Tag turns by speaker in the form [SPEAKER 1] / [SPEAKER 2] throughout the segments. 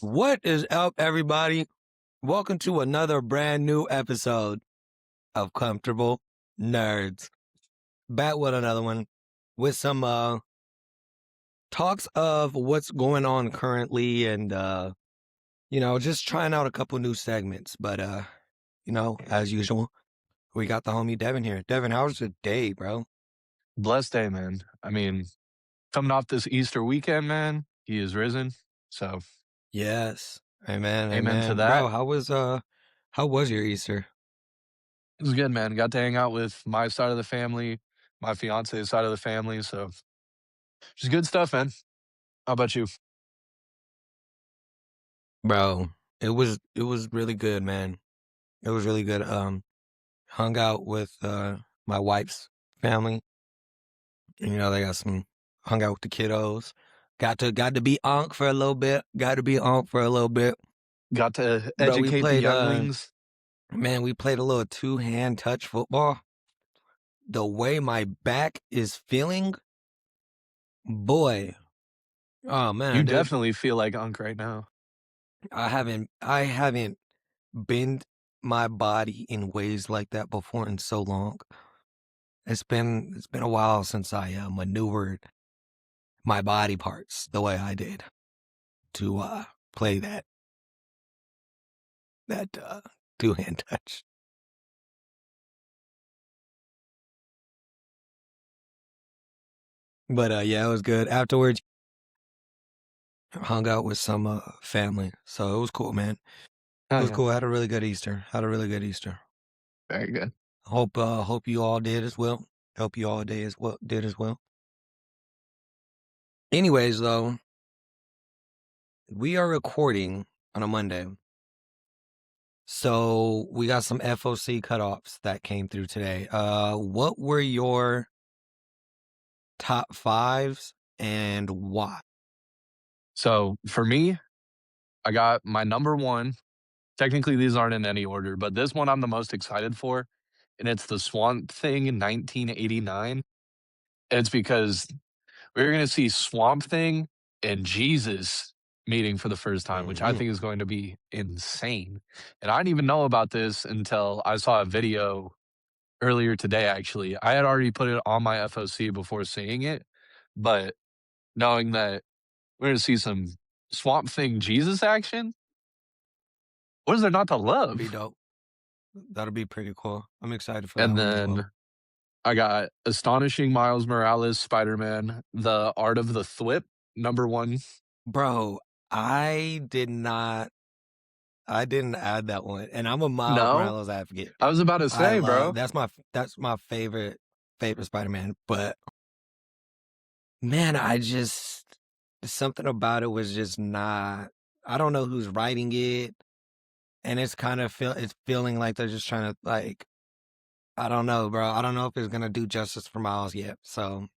[SPEAKER 1] What is up, everybody? Welcome to another brand new episode of Comfortable Nerds. Back with another one with some talks of what's going on currently and just trying out a couple new segments. But as usual, we got the homie Devin here. Devin, how was the day, bro?
[SPEAKER 2] Blessed day, man. I mean, coming off this Easter weekend, man, he is risen. So,
[SPEAKER 1] Yes. Amen,
[SPEAKER 2] amen to
[SPEAKER 1] amen.
[SPEAKER 2] that.
[SPEAKER 1] Bro, how was your Easter?
[SPEAKER 2] It was good, man. Got to hang out with my side of the family, my fiance's side of the family. So, just good stuff, man. How about you?
[SPEAKER 1] Bro, it was really good, man. It was really good. Hung out with my wife's family. They got some hung out with the kiddos. Got to be Ankh for a little bit. Got to be Ankh for a little bit.
[SPEAKER 2] Got to
[SPEAKER 1] Bro, we
[SPEAKER 2] educate the
[SPEAKER 1] played
[SPEAKER 2] younglings.
[SPEAKER 1] we played a little two-hand touch football. The way my back is feeling, boy. Oh
[SPEAKER 2] You
[SPEAKER 1] man, dude.
[SPEAKER 2] definitely feel like Unk right now.
[SPEAKER 1] I haven't bent my body in ways like that before in so long. It's been a while since I maneuvered my body parts the way I did to play that two-hand touch. But yeah, it was good. Afterwards, hung out with some family, so it was cool, man. It
[SPEAKER 2] Oh,
[SPEAKER 1] was
[SPEAKER 2] yeah.
[SPEAKER 1] cool. Had a really good Easter. Had a really good Easter.
[SPEAKER 2] Very good.
[SPEAKER 1] Hope you all did as well. Hope you all did as well. Anyways, though, we are recording on a Monday. So we got some FOC cutoffs that came through today. What were your top fives and why?
[SPEAKER 2] So, for me, I got my number one. Technically, these aren't in any order, but this one I'm the most excited for. And it's the Swamp Thing in 1989. And it's because we're going to see Swamp Thing and Jesus meeting for the first time, which I
[SPEAKER 1] Mm-hmm.
[SPEAKER 2] think is going to be insane. And I didn't even know about this until I saw a video earlier today, actually. I had already put it on my FOC before seeing it, but knowing that we're going to see some Swamp Thing Jesus action, what is there not to
[SPEAKER 1] That'd be
[SPEAKER 2] love?
[SPEAKER 1] dope. That'll be pretty cool. I'm excited for that
[SPEAKER 2] And
[SPEAKER 1] one as well.
[SPEAKER 2] then I got Astonishing Miles Morales Spider-Man, The Art of the Thwip, number one.
[SPEAKER 1] Bro, I did not I didn't add that one. And I'm a Miles
[SPEAKER 2] No?
[SPEAKER 1] Morales advocate.
[SPEAKER 2] I was about to
[SPEAKER 1] I
[SPEAKER 2] say,
[SPEAKER 1] love
[SPEAKER 2] bro.
[SPEAKER 1] that's my favorite Spider-Man. But man, something about it was just not. I don't know who's writing it, and it's feeling like they're just trying to like. I don't know, bro. I don't know if it's gonna do justice for Miles yet. So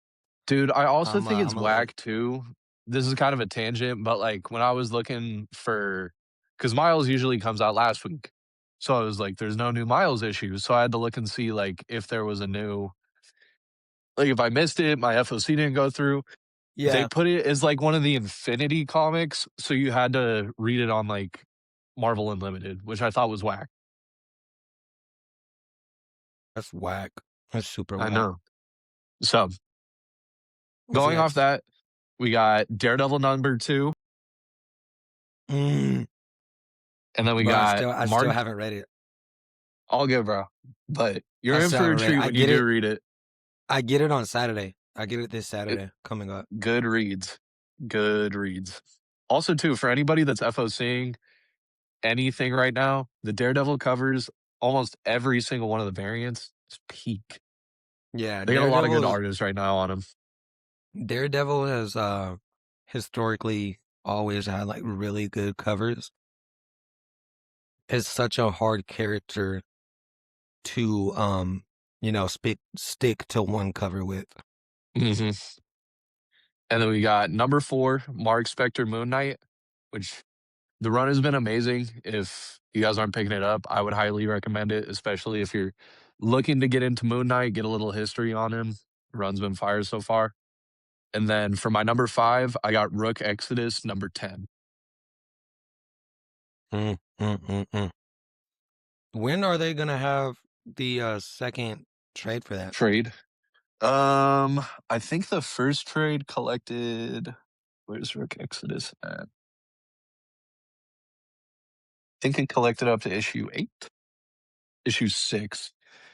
[SPEAKER 2] Dude, I also think it's
[SPEAKER 1] I'm a little.
[SPEAKER 2] whack too. This is kind of a tangent, but, like, when I was looking for, because Miles usually comes out last week. So I was like, "There's no new Miles issues." So I had to look and see, like, if there was a new, like, if I missed it, my FOC didn't go through. They
[SPEAKER 1] Yeah,
[SPEAKER 2] put it as, like, one of the Infinity comics, so you had to read it on, like, Marvel Unlimited, which I thought was whack.
[SPEAKER 1] that's whack. That's super
[SPEAKER 2] I
[SPEAKER 1] whack.
[SPEAKER 2] know. So,
[SPEAKER 1] What's
[SPEAKER 2] going off
[SPEAKER 1] next?
[SPEAKER 2] that, we got Daredevil number 2,
[SPEAKER 1] Mm,
[SPEAKER 2] and then we
[SPEAKER 1] bro,
[SPEAKER 2] got
[SPEAKER 1] I still
[SPEAKER 2] Mark.
[SPEAKER 1] haven't read it.
[SPEAKER 2] All good, bro. But
[SPEAKER 1] I
[SPEAKER 2] you're in
[SPEAKER 1] still
[SPEAKER 2] for a
[SPEAKER 1] haven't read it.
[SPEAKER 2] treat when you do read it.
[SPEAKER 1] I get it on Saturday. I get it this
[SPEAKER 2] It
[SPEAKER 1] Saturday coming up.
[SPEAKER 2] good reads. Good reads. Also, too, for anybody that's FOCing anything right now, the Daredevil covers almost every single one of the variants. It's peak.
[SPEAKER 1] Yeah,
[SPEAKER 2] They got a lot of good artists right now on them.
[SPEAKER 1] Daredevil has historically always had like really good covers. It's such a hard character to stick to one cover with.
[SPEAKER 2] Mhm. And then we got number 4, Mark Spector Moon Knight, which the run has been amazing. If you guys aren't picking it up, I would highly recommend it, especially if you're looking to get into Moon Knight, get a little history on him. Run's been fire so far. And then for my number 5, I got Rook Exodus number 10.
[SPEAKER 1] Mm, mm, mm, mm. When are they gonna have the second trade for that?
[SPEAKER 2] Trade. I think the first trade collected. Where's Rook Exodus at? I think it collected up to issue 8, issue 6.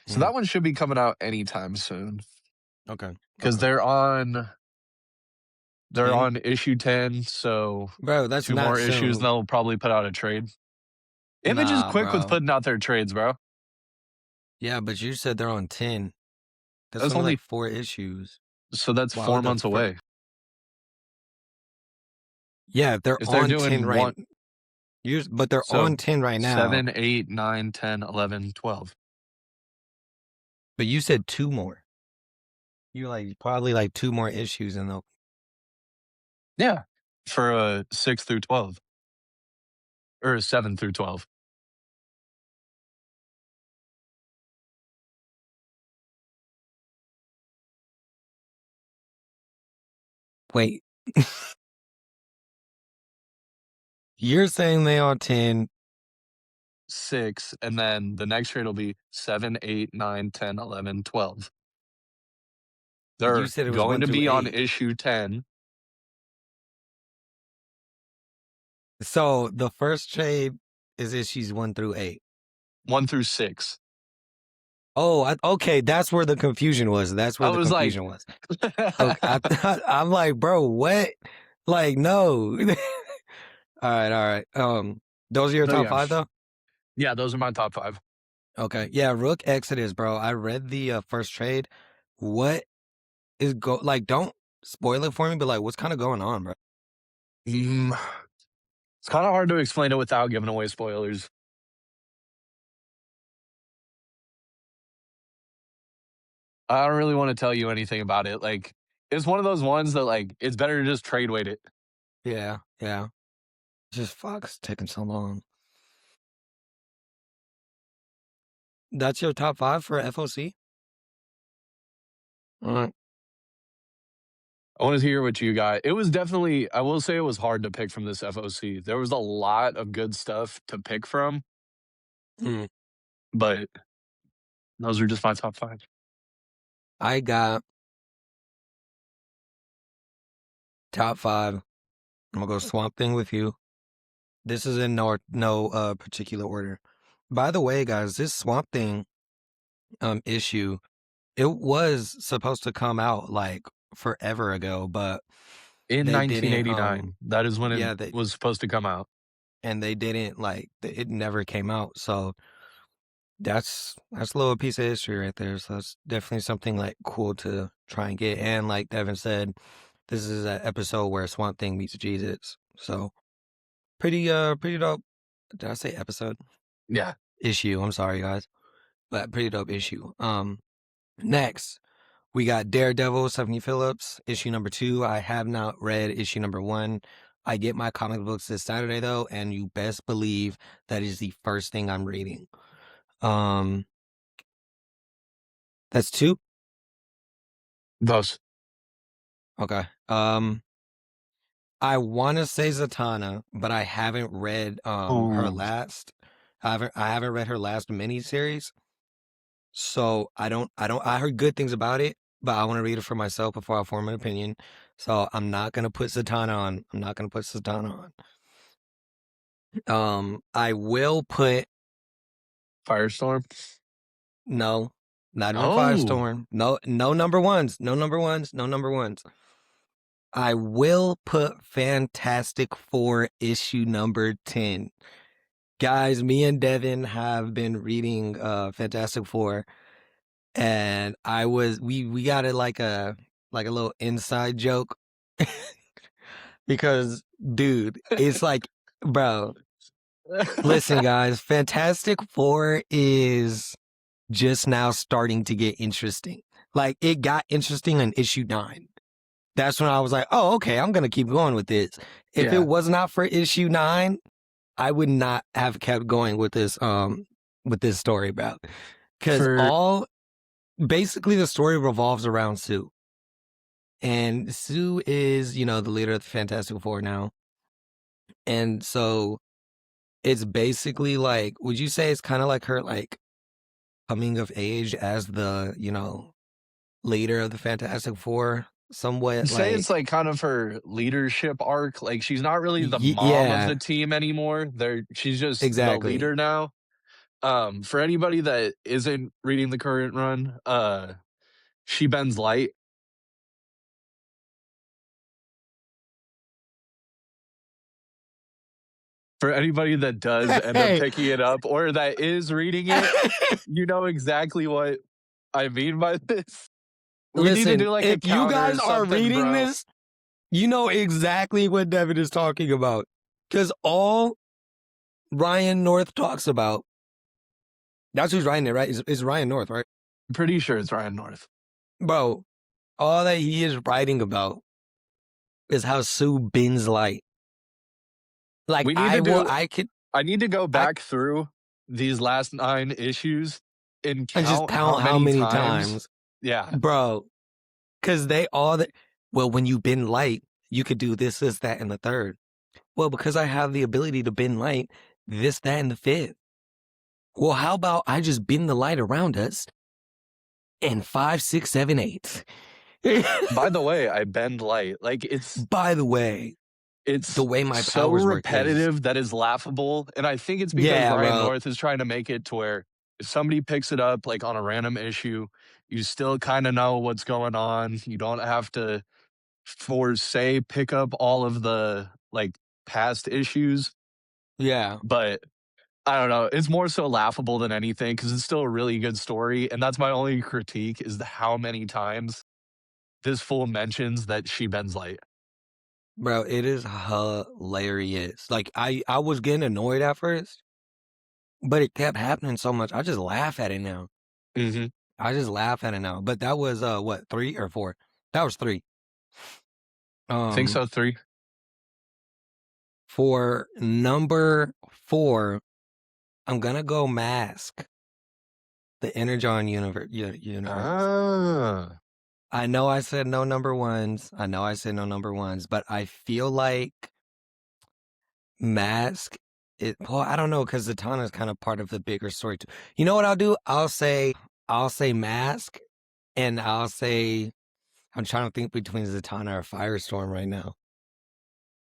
[SPEAKER 2] So
[SPEAKER 1] Mm,
[SPEAKER 2] that one should be coming out anytime soon
[SPEAKER 1] okay.
[SPEAKER 2] because
[SPEAKER 1] Okay.
[SPEAKER 2] they're
[SPEAKER 1] 10?
[SPEAKER 2] on issue 10. So
[SPEAKER 1] Bro, that's
[SPEAKER 2] 2
[SPEAKER 1] not
[SPEAKER 2] more issues, and
[SPEAKER 1] soon.
[SPEAKER 2] they'll probably put out a trade. Image is
[SPEAKER 1] Nah,
[SPEAKER 2] quick with
[SPEAKER 1] bro.
[SPEAKER 2] putting out their trades, bro.
[SPEAKER 1] Yeah, but you said they're on 10. That's
[SPEAKER 2] That's
[SPEAKER 1] only like
[SPEAKER 2] only
[SPEAKER 1] 4 issues.
[SPEAKER 2] so that's
[SPEAKER 1] Why
[SPEAKER 2] 4
[SPEAKER 1] would the
[SPEAKER 2] months away.
[SPEAKER 1] Yeah, they're
[SPEAKER 2] If they're
[SPEAKER 1] on 10
[SPEAKER 2] doing
[SPEAKER 1] right.
[SPEAKER 2] one,
[SPEAKER 1] But they're
[SPEAKER 2] so
[SPEAKER 1] on 10 right now.
[SPEAKER 2] 7, 8, 9, 10, 11, 12.
[SPEAKER 1] But you said 2 more. You like probably like 2 more issues and they'll.
[SPEAKER 2] Yeah, for 6 through 12 or 7 through 12.
[SPEAKER 1] Wait. You're saying they on 10.
[SPEAKER 2] 6, and then the next trade will be 7, 8, 9, 10, 11, 12.
[SPEAKER 1] You
[SPEAKER 2] They're
[SPEAKER 1] said it was
[SPEAKER 2] going
[SPEAKER 1] 1
[SPEAKER 2] to
[SPEAKER 1] through
[SPEAKER 2] be on
[SPEAKER 1] 8.
[SPEAKER 2] issue 10,
[SPEAKER 1] So the first trade is issues 1 through 8.
[SPEAKER 2] 1 through 6.
[SPEAKER 1] Oh, okay. That's where the confusion was. That's where
[SPEAKER 2] I
[SPEAKER 1] the
[SPEAKER 2] was like,
[SPEAKER 1] confusion was. Okay, I'm like, bro, what? Like, no. All right, all right. Those are your
[SPEAKER 2] but
[SPEAKER 1] top
[SPEAKER 2] yeah,
[SPEAKER 1] 5 though?
[SPEAKER 2] yeah, those are my top 5.
[SPEAKER 1] Okay. Yeah, Rook Exodus, bro. I read the first trade. What is like, don't spoil it for me, but like what's kind of going on, bro?
[SPEAKER 2] It's kind of hard to explain it without giving away spoilers. I don't really want to tell you anything about it. Like, it's one of those ones that, like, it's better to just trade weight it.
[SPEAKER 1] Yeah, yeah. Just Fox taking so long. That's your top 5 for FOC? All right.
[SPEAKER 2] I want to hear what you got. It was definitely, I will say it was hard to pick from this FOC. There was a lot of good stuff to pick from,
[SPEAKER 1] Mm.
[SPEAKER 2] but those are just my top 5.
[SPEAKER 1] I got top 5. I'm gonna go Swamp Thing with you. This is in no particular order. By the way, guys, this Swamp Thing issue, it was supposed to come out like forever ago, but
[SPEAKER 2] In
[SPEAKER 1] they didn't
[SPEAKER 2] 1989, that is when it
[SPEAKER 1] yeah, they
[SPEAKER 2] was supposed to come out.
[SPEAKER 1] and they didn't like it never came out. So that's a little piece of history right there. So that's definitely something like cool to try and get. And like Devin said, this is an episode where Swamp Thing meets Jesus. So pretty dope. Did I say episode?
[SPEAKER 2] Yeah.
[SPEAKER 1] Issue. I'm sorry, guys. But pretty dope issue. Next, we got Daredevil, Stephanie Phillips, issue number 2. I have not read issue number 1. I get my comic books this Saturday though, and you best believe that is the first thing I'm reading. That's 2.
[SPEAKER 2] Those.
[SPEAKER 1] Okay. I want to say Zatanna, but I haven't read her
[SPEAKER 2] Ooh.
[SPEAKER 1] last. I haven't read her last miniseries. So I heard good things about it, but I want to read it for myself before I form an opinion. So I'm not gonna put Zatanna on. I'm not gonna put Zatanna on. I will put
[SPEAKER 2] Firestorm.
[SPEAKER 1] no, not even
[SPEAKER 2] Oh.
[SPEAKER 1] Firestorm. No, no number ones. No number ones. No number ones. I will put Fantastic Four issue number 10. Guys, me and Devin have been reading Fantastic Four, and we got it like a little inside joke because dude, it's like, bro, listen guys, Fantastic Four is just now starting to get interesting. Like it got interesting in issue 9. That's when I was like, oh, okay, I'm gonna keep going with this. If it
[SPEAKER 2] Yeah.
[SPEAKER 1] was not for issue 9, I would not have kept going with this story, bro. Because
[SPEAKER 2] For
[SPEAKER 1] basically the story revolves around Sue. And Sue is, the leader of the Fantastic Four now. And so it's basically like, would you say it's kind of like her like coming of age as the, leader of the Fantastic Four? Somewhat
[SPEAKER 2] I'd say it's
[SPEAKER 1] like,
[SPEAKER 2] like kind of her leadership arc. Like she's not really the mom of the
[SPEAKER 1] yeah,
[SPEAKER 2] team anymore. She's just the
[SPEAKER 1] exactly.
[SPEAKER 2] leader now. For anybody that isn't reading the current run, she bends light. For anybody that does end up
[SPEAKER 1] Hey,
[SPEAKER 2] picking it up or that is reading it, you know exactly what I mean by this. We need to
[SPEAKER 1] listen,
[SPEAKER 2] do like a
[SPEAKER 1] if you
[SPEAKER 2] counter or
[SPEAKER 1] guys are
[SPEAKER 2] something,
[SPEAKER 1] reading
[SPEAKER 2] bro.
[SPEAKER 1] this, you know exactly what Devin is talking about. Because all Ryan North talks about, that's who's writing it, right? Is Ryan North, right?
[SPEAKER 2] I'm pretty sure it's Ryan North.
[SPEAKER 1] Bro, all that he is writing about is how Sue bends light. Like,
[SPEAKER 2] We need to do I need to go
[SPEAKER 1] I
[SPEAKER 2] back through these last 9 issues and
[SPEAKER 1] and just
[SPEAKER 2] count how
[SPEAKER 1] count how
[SPEAKER 2] many
[SPEAKER 1] many
[SPEAKER 2] times.
[SPEAKER 1] times,
[SPEAKER 2] Yeah.
[SPEAKER 1] bro. Because they all, well, when you bend light, you could do this, that, and the third. Well, because I have the ability to bend light, this, that, and the fifth. Well, how about I just bend the light around us and 5, 6, 7, 8.
[SPEAKER 2] By the way, I bend light. Like
[SPEAKER 1] By the way, the
[SPEAKER 2] it's
[SPEAKER 1] way my
[SPEAKER 2] so
[SPEAKER 1] powers work is,
[SPEAKER 2] repetitive that is laughable, and I think it's because
[SPEAKER 1] yeah,
[SPEAKER 2] Ryan
[SPEAKER 1] bro.
[SPEAKER 2] North is trying to make it to where if somebody picks it up, like, on a random issue, you still kinda know what's going on. You don't have to, for say, pick up all of the, like, past issues,
[SPEAKER 1] Yeah,
[SPEAKER 2] but I don't know, it's more so laughable than anything because it's still a really good story, and that's my only critique is how many times this fool mentions that she bends light.
[SPEAKER 1] bro, it is hilarious. Like, I was getting annoyed at first, but it kept happening so much. I just laugh at it now.
[SPEAKER 2] Mhm.
[SPEAKER 1] I just laugh at it now. But that was what, 3 or 4? That was 3.
[SPEAKER 2] I think
[SPEAKER 1] Um
[SPEAKER 2] so, 3.
[SPEAKER 1] for number 4, I'm gonna go Mask, the Energon universe.
[SPEAKER 2] Ah.
[SPEAKER 1] I know I said no number ones. I know I said no number ones, but I feel like Mask, well, I don't know, because Zatanna is kind of part of the bigger story too. You know what I'll do? I'll say Mask, and I'm trying to think between Zatanna or Firestorm right now.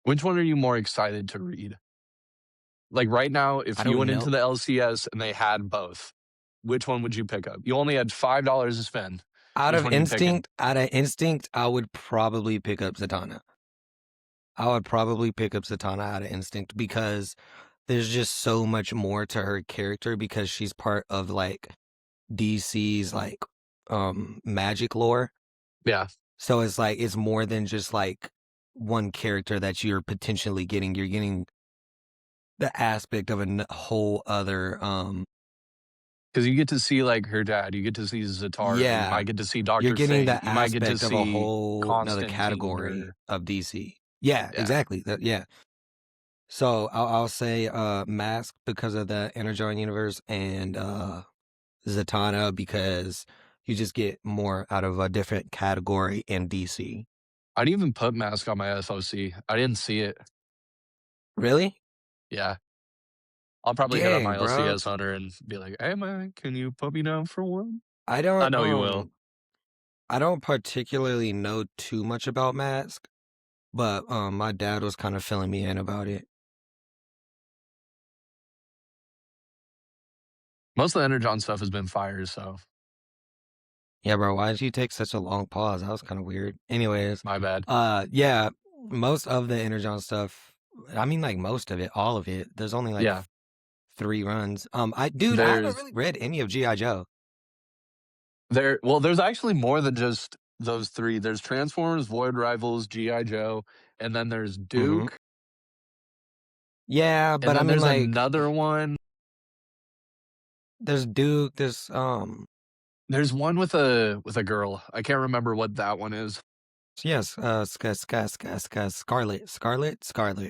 [SPEAKER 2] Which one are you more excited to read? Like, right now,
[SPEAKER 1] I
[SPEAKER 2] if you
[SPEAKER 1] don't
[SPEAKER 2] went
[SPEAKER 1] know.
[SPEAKER 2] into the LCS and they had both, which one would you pick up? You only had $5 to spend. Which one are you picking?
[SPEAKER 1] Out of instinct, I would probably pick up Zatanna. I would probably pick up Zatanna out of instinct because there's just so much more to her character because she's part of like DC's like magic lore.
[SPEAKER 2] Yeah.
[SPEAKER 1] So it's like it's more than just like one character that you're potentially getting. You're getting the aspect of a whole other
[SPEAKER 2] Because you get to see, like, her dad, you get to see Zatara, you
[SPEAKER 1] yeah,
[SPEAKER 2] might get to see
[SPEAKER 1] you're
[SPEAKER 2] Dr.
[SPEAKER 1] getting
[SPEAKER 2] Fate,
[SPEAKER 1] the
[SPEAKER 2] you might get to
[SPEAKER 1] aspect of a
[SPEAKER 2] see
[SPEAKER 1] whole another
[SPEAKER 2] Constantine
[SPEAKER 1] category
[SPEAKER 2] or
[SPEAKER 1] of DC. Yeah,
[SPEAKER 2] yeah.
[SPEAKER 1] exactly. Yeah. So I'll say Mask because of the Energon universe and Zatanna because you just get more out of a different category in DC.
[SPEAKER 2] I'd even put Mask on my SOC. I didn't see it.
[SPEAKER 1] Really?
[SPEAKER 2] Yeah. I'll probably hit up
[SPEAKER 1] Dang,
[SPEAKER 2] my
[SPEAKER 1] bro.
[SPEAKER 2] LCS hunter and be like, "Hey, man, can you put me down for one?"
[SPEAKER 1] I
[SPEAKER 2] I
[SPEAKER 1] don't
[SPEAKER 2] know you will.
[SPEAKER 1] I don't particularly know too much about Mask, but my dad was kind of filling me in about it.
[SPEAKER 2] Most of the Energon stuff has been fire, so
[SPEAKER 1] Yeah, bro, why did you take such a long pause? That was kind of weird. Anyways,
[SPEAKER 2] my bad.
[SPEAKER 1] yeah, most of the Energon stuff, I mean like most of it, all of it. There's only like
[SPEAKER 2] Yeah.
[SPEAKER 1] 3 runs. I haven't
[SPEAKER 2] There's
[SPEAKER 1] really read any of G.I. Joe.
[SPEAKER 2] there's actually more than just those 3. There's Transformers, Void Rivals, G.I. Joe, and then there's
[SPEAKER 1] Mhm.
[SPEAKER 2] Duke,
[SPEAKER 1] Yeah,
[SPEAKER 2] and
[SPEAKER 1] but I
[SPEAKER 2] then
[SPEAKER 1] mean
[SPEAKER 2] there's
[SPEAKER 1] like
[SPEAKER 2] another one.
[SPEAKER 1] there's Duke,
[SPEAKER 2] There's one with a girl. I can't remember what that one is.
[SPEAKER 1] yes, Scarlet,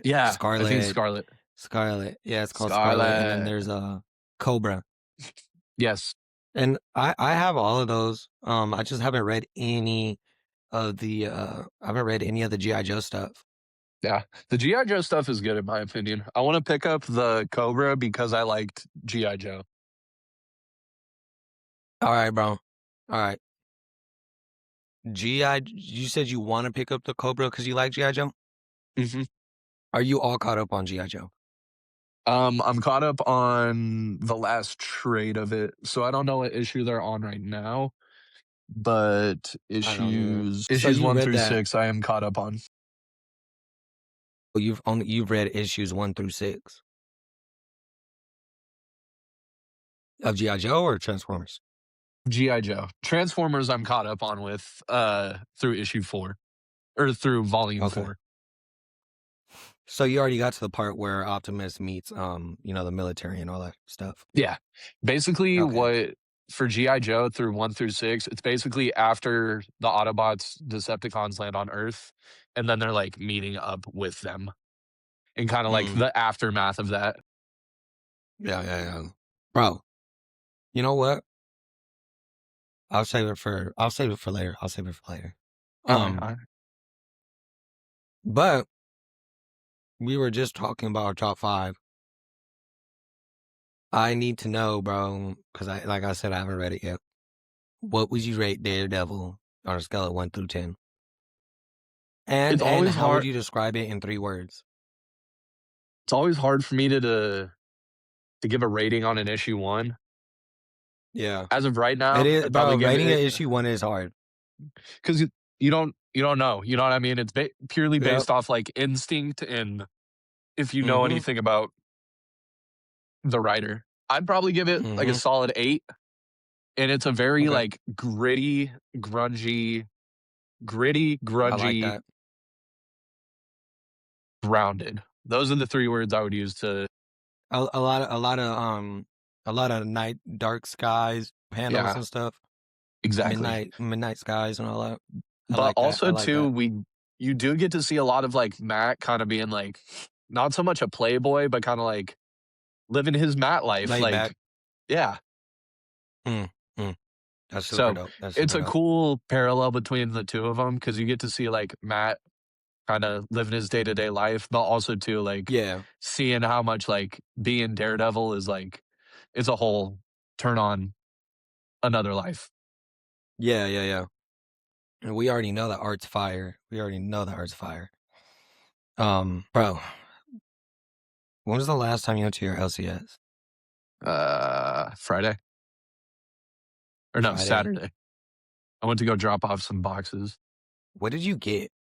[SPEAKER 2] Yeah, I think
[SPEAKER 1] Scarlet,
[SPEAKER 2] Scarlet.
[SPEAKER 1] Scarlet. Yeah, it's called Scarlet, and then
[SPEAKER 2] Scarlet.
[SPEAKER 1] there's Cobra.
[SPEAKER 2] Yes.
[SPEAKER 1] And I have all of those. I just haven't read any of the I haven't read any of the G.I. Joe stuff.
[SPEAKER 2] Yeah, the GI Joe stuff is good in my opinion. I want to pick up the Cobra because I liked GI Joe.
[SPEAKER 1] All right, bro. All right. GI, you said you want to pick up the Cobra because you like GI Joe.
[SPEAKER 2] hmm
[SPEAKER 1] Are you all caught up on GI Joe?
[SPEAKER 2] I'm caught up on the last trade of it, so I don't know what issue they're on right now, but
[SPEAKER 1] I don't either. So
[SPEAKER 2] issues
[SPEAKER 1] you
[SPEAKER 2] one
[SPEAKER 1] read
[SPEAKER 2] through
[SPEAKER 1] that?
[SPEAKER 2] six I am caught up on.
[SPEAKER 1] You've read issues 1 through 6 of GI Joe or Transformers?
[SPEAKER 2] GI Joe, Transformers I'm caught up on with through issue 4 or through volume
[SPEAKER 1] Okay.
[SPEAKER 2] 4.
[SPEAKER 1] So you already got to the part where Optimus meets, the military and all that stuff.
[SPEAKER 2] Yeah. Basically,
[SPEAKER 1] Okay.
[SPEAKER 2] what for G.I. Joe through 1 through 6, it's basically after the Autobots, Decepticons land on Earth, and then they're, like, meeting up with them and kinda, like,
[SPEAKER 1] Mm,
[SPEAKER 2] the aftermath of that.
[SPEAKER 1] yeah, yeah, yeah. Bro, you know what? I'll save it for later. I'll save it for later.
[SPEAKER 2] Alright,
[SPEAKER 1] Um,
[SPEAKER 2] alright.
[SPEAKER 1] but we were just talking about our top 5. I need to know, bro, because like I said, I haven't read it yet. What would you rate Daredevil on a scale of 1 through 10?
[SPEAKER 2] It's
[SPEAKER 1] And
[SPEAKER 2] always
[SPEAKER 1] how would
[SPEAKER 2] hard
[SPEAKER 1] you describe it in 3 words?
[SPEAKER 2] it's always hard for me to give a rating on an issue 1.
[SPEAKER 1] Yeah.
[SPEAKER 2] As of right
[SPEAKER 1] It
[SPEAKER 2] now,
[SPEAKER 1] is,
[SPEAKER 2] I'd probably
[SPEAKER 1] bro.
[SPEAKER 2] give
[SPEAKER 1] Rating an
[SPEAKER 2] it
[SPEAKER 1] issue 1 is hard.
[SPEAKER 2] 'cause you don't know, you know what I mean? It's purely
[SPEAKER 1] Yep.
[SPEAKER 2] based off, like, instinct and if you know
[SPEAKER 1] Mm-hmm.
[SPEAKER 2] anything about the writer. I'd probably give it, like, a
[SPEAKER 1] Mm-hmm.
[SPEAKER 2] solid 8. And it's a very,
[SPEAKER 1] Okay.
[SPEAKER 2] like, gritty,
[SPEAKER 1] I like
[SPEAKER 2] grungy,
[SPEAKER 1] that.
[SPEAKER 2] grounded. Those are the 3 words I would use to
[SPEAKER 1] A lot of night, dark skies, panels
[SPEAKER 2] yeah,
[SPEAKER 1] and stuff.
[SPEAKER 2] exactly.
[SPEAKER 1] Midnight skies and all that. I
[SPEAKER 2] But
[SPEAKER 1] like that. I
[SPEAKER 2] also
[SPEAKER 1] like
[SPEAKER 2] too,
[SPEAKER 1] that.
[SPEAKER 2] you do get to see a lot of, like, Matt kinda being, like, not so much a playboy, but kinda, like, living his Matt life,
[SPEAKER 1] Laid
[SPEAKER 2] like
[SPEAKER 1] back.
[SPEAKER 2] yeah.
[SPEAKER 1] Mm, mm. That's super
[SPEAKER 2] So,
[SPEAKER 1] dope. That's
[SPEAKER 2] it's
[SPEAKER 1] super
[SPEAKER 2] a
[SPEAKER 1] dope.
[SPEAKER 2] cool parallel between the 2 of them because you get to see, like, Matt kinda living his day-to-day life, but also too, like,
[SPEAKER 1] Yeah.
[SPEAKER 2] seeing how much, like, being Daredevil is, like it's a whole turn on another life.
[SPEAKER 1] Yeah, yeah, yeah. And we already know that art's fire. We already know that art's fire. Bro, when was the last time you went to your LCS?
[SPEAKER 2] Friday? Or no,
[SPEAKER 1] Friday.
[SPEAKER 2] Saturday. I went to go drop off some boxes.
[SPEAKER 1] What did you get?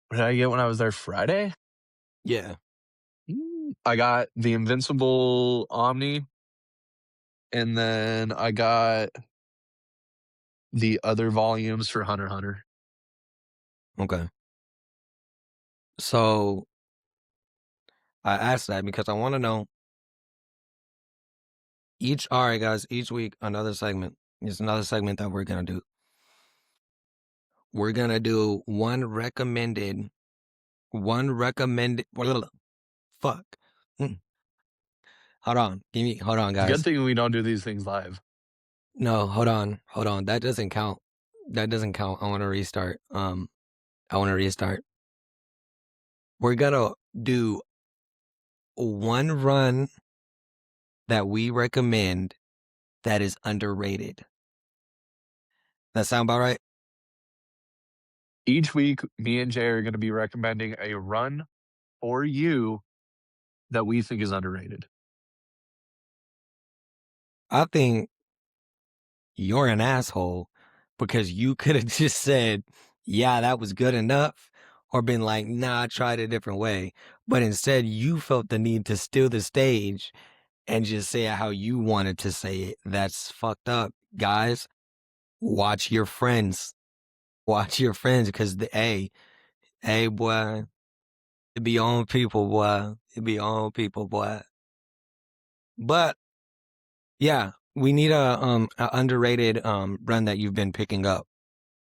[SPEAKER 2] What did I get when I was there Friday?
[SPEAKER 1] Yeah.
[SPEAKER 2] I got the Invincible Omni, and then I got the other volumes for Hunter x Hunter.
[SPEAKER 1] Okay. So I asked that because I want to know all right, guys, each week, another segment. It's another segment that we're going to do. We're going to do fuck. Mm. Hold on,
[SPEAKER 2] Good
[SPEAKER 1] guys.
[SPEAKER 2] thing we don't do these things live.
[SPEAKER 1] No, hold on. That doesn't count. That doesn't count. I want to restart. I want to restart. We're going to do one run that we recommend that is underrated. That sound about right?
[SPEAKER 2] Each week, me and Jay are gonna be recommending a run for you that we think is underrated.
[SPEAKER 1] I think you're an asshole because you could have just said, yeah, that was good enough, or been like, nah, I tried a different way. But instead, you felt the need to steal the stage and just say it how you wanted to say it. That's fucked up. Guys, watch your friends. Watch your friends because hey, boy, it be on people, boy. It be on people, boy. But yeah, we need a underrated run that you've been picking up.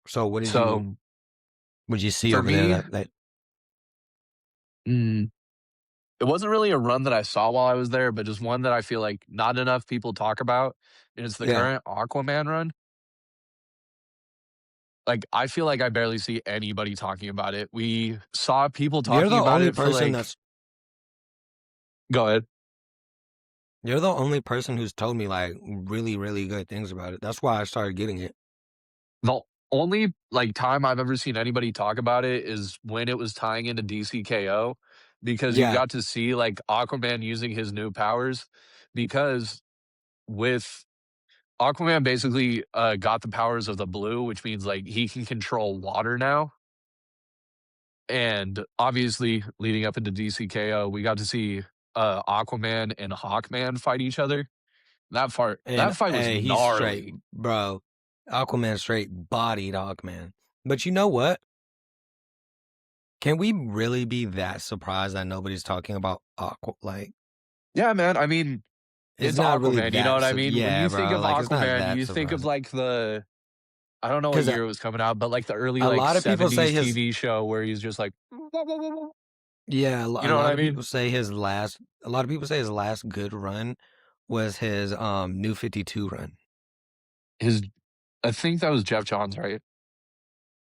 [SPEAKER 1] So
[SPEAKER 2] So,
[SPEAKER 1] would you see
[SPEAKER 2] for
[SPEAKER 1] over there
[SPEAKER 2] me,
[SPEAKER 1] that
[SPEAKER 2] mm, it wasn't really a run that I saw while I was there, but just one that I feel like not enough people talk about, and it's the
[SPEAKER 1] yeah.
[SPEAKER 2] current Aquaman run. Like, I feel like I barely see anybody talking about it. We saw people
[SPEAKER 1] You're
[SPEAKER 2] talking
[SPEAKER 1] the
[SPEAKER 2] about
[SPEAKER 1] only
[SPEAKER 2] it for,
[SPEAKER 1] person
[SPEAKER 2] like
[SPEAKER 1] that's
[SPEAKER 2] Go ahead.
[SPEAKER 1] you're the only person who's told me like really, really good things about it. That's why I started getting it.
[SPEAKER 2] The only, like, time I've ever seen anybody talk about it is when it was tying into DCKO, because you
[SPEAKER 1] Yeah.
[SPEAKER 2] got to see, like, Aquaman using his new powers, because with Aquaman basically, got the powers of the blue, which means, like, he can control water now, and obviously, leading up into DCKO, we got to see, Aquaman and Hawkman fight each other.
[SPEAKER 1] And
[SPEAKER 2] That fight was
[SPEAKER 1] hey, he's straight,
[SPEAKER 2] gnarly.
[SPEAKER 1] bro. Aquaman straight bodied Hawkman. But you know what? Can we really be that surprised that nobody's talking about Aqua? Like,
[SPEAKER 2] Yeah, man, I mean,
[SPEAKER 1] it's
[SPEAKER 2] it's
[SPEAKER 1] not really
[SPEAKER 2] Aquaman, you know
[SPEAKER 1] that.
[SPEAKER 2] what I mean? When
[SPEAKER 1] Yeah,
[SPEAKER 2] you think
[SPEAKER 1] bro.
[SPEAKER 2] of
[SPEAKER 1] Like, it's not
[SPEAKER 2] Aquaman,
[SPEAKER 1] that
[SPEAKER 2] you think of,
[SPEAKER 1] surprising.
[SPEAKER 2] like, the I don't know what
[SPEAKER 1] Because
[SPEAKER 2] year it was coming out, but, like, the early,
[SPEAKER 1] a
[SPEAKER 2] like,
[SPEAKER 1] lot of people say
[SPEAKER 2] 70s
[SPEAKER 1] his,
[SPEAKER 2] TV show where he's just like,
[SPEAKER 1] yeah,
[SPEAKER 2] you
[SPEAKER 1] a
[SPEAKER 2] know what
[SPEAKER 1] lot
[SPEAKER 2] I
[SPEAKER 1] of
[SPEAKER 2] mean?
[SPEAKER 1] people say a lot of people say his last good run was his New 52 run.
[SPEAKER 2] His I think that was Jeff Johns, right?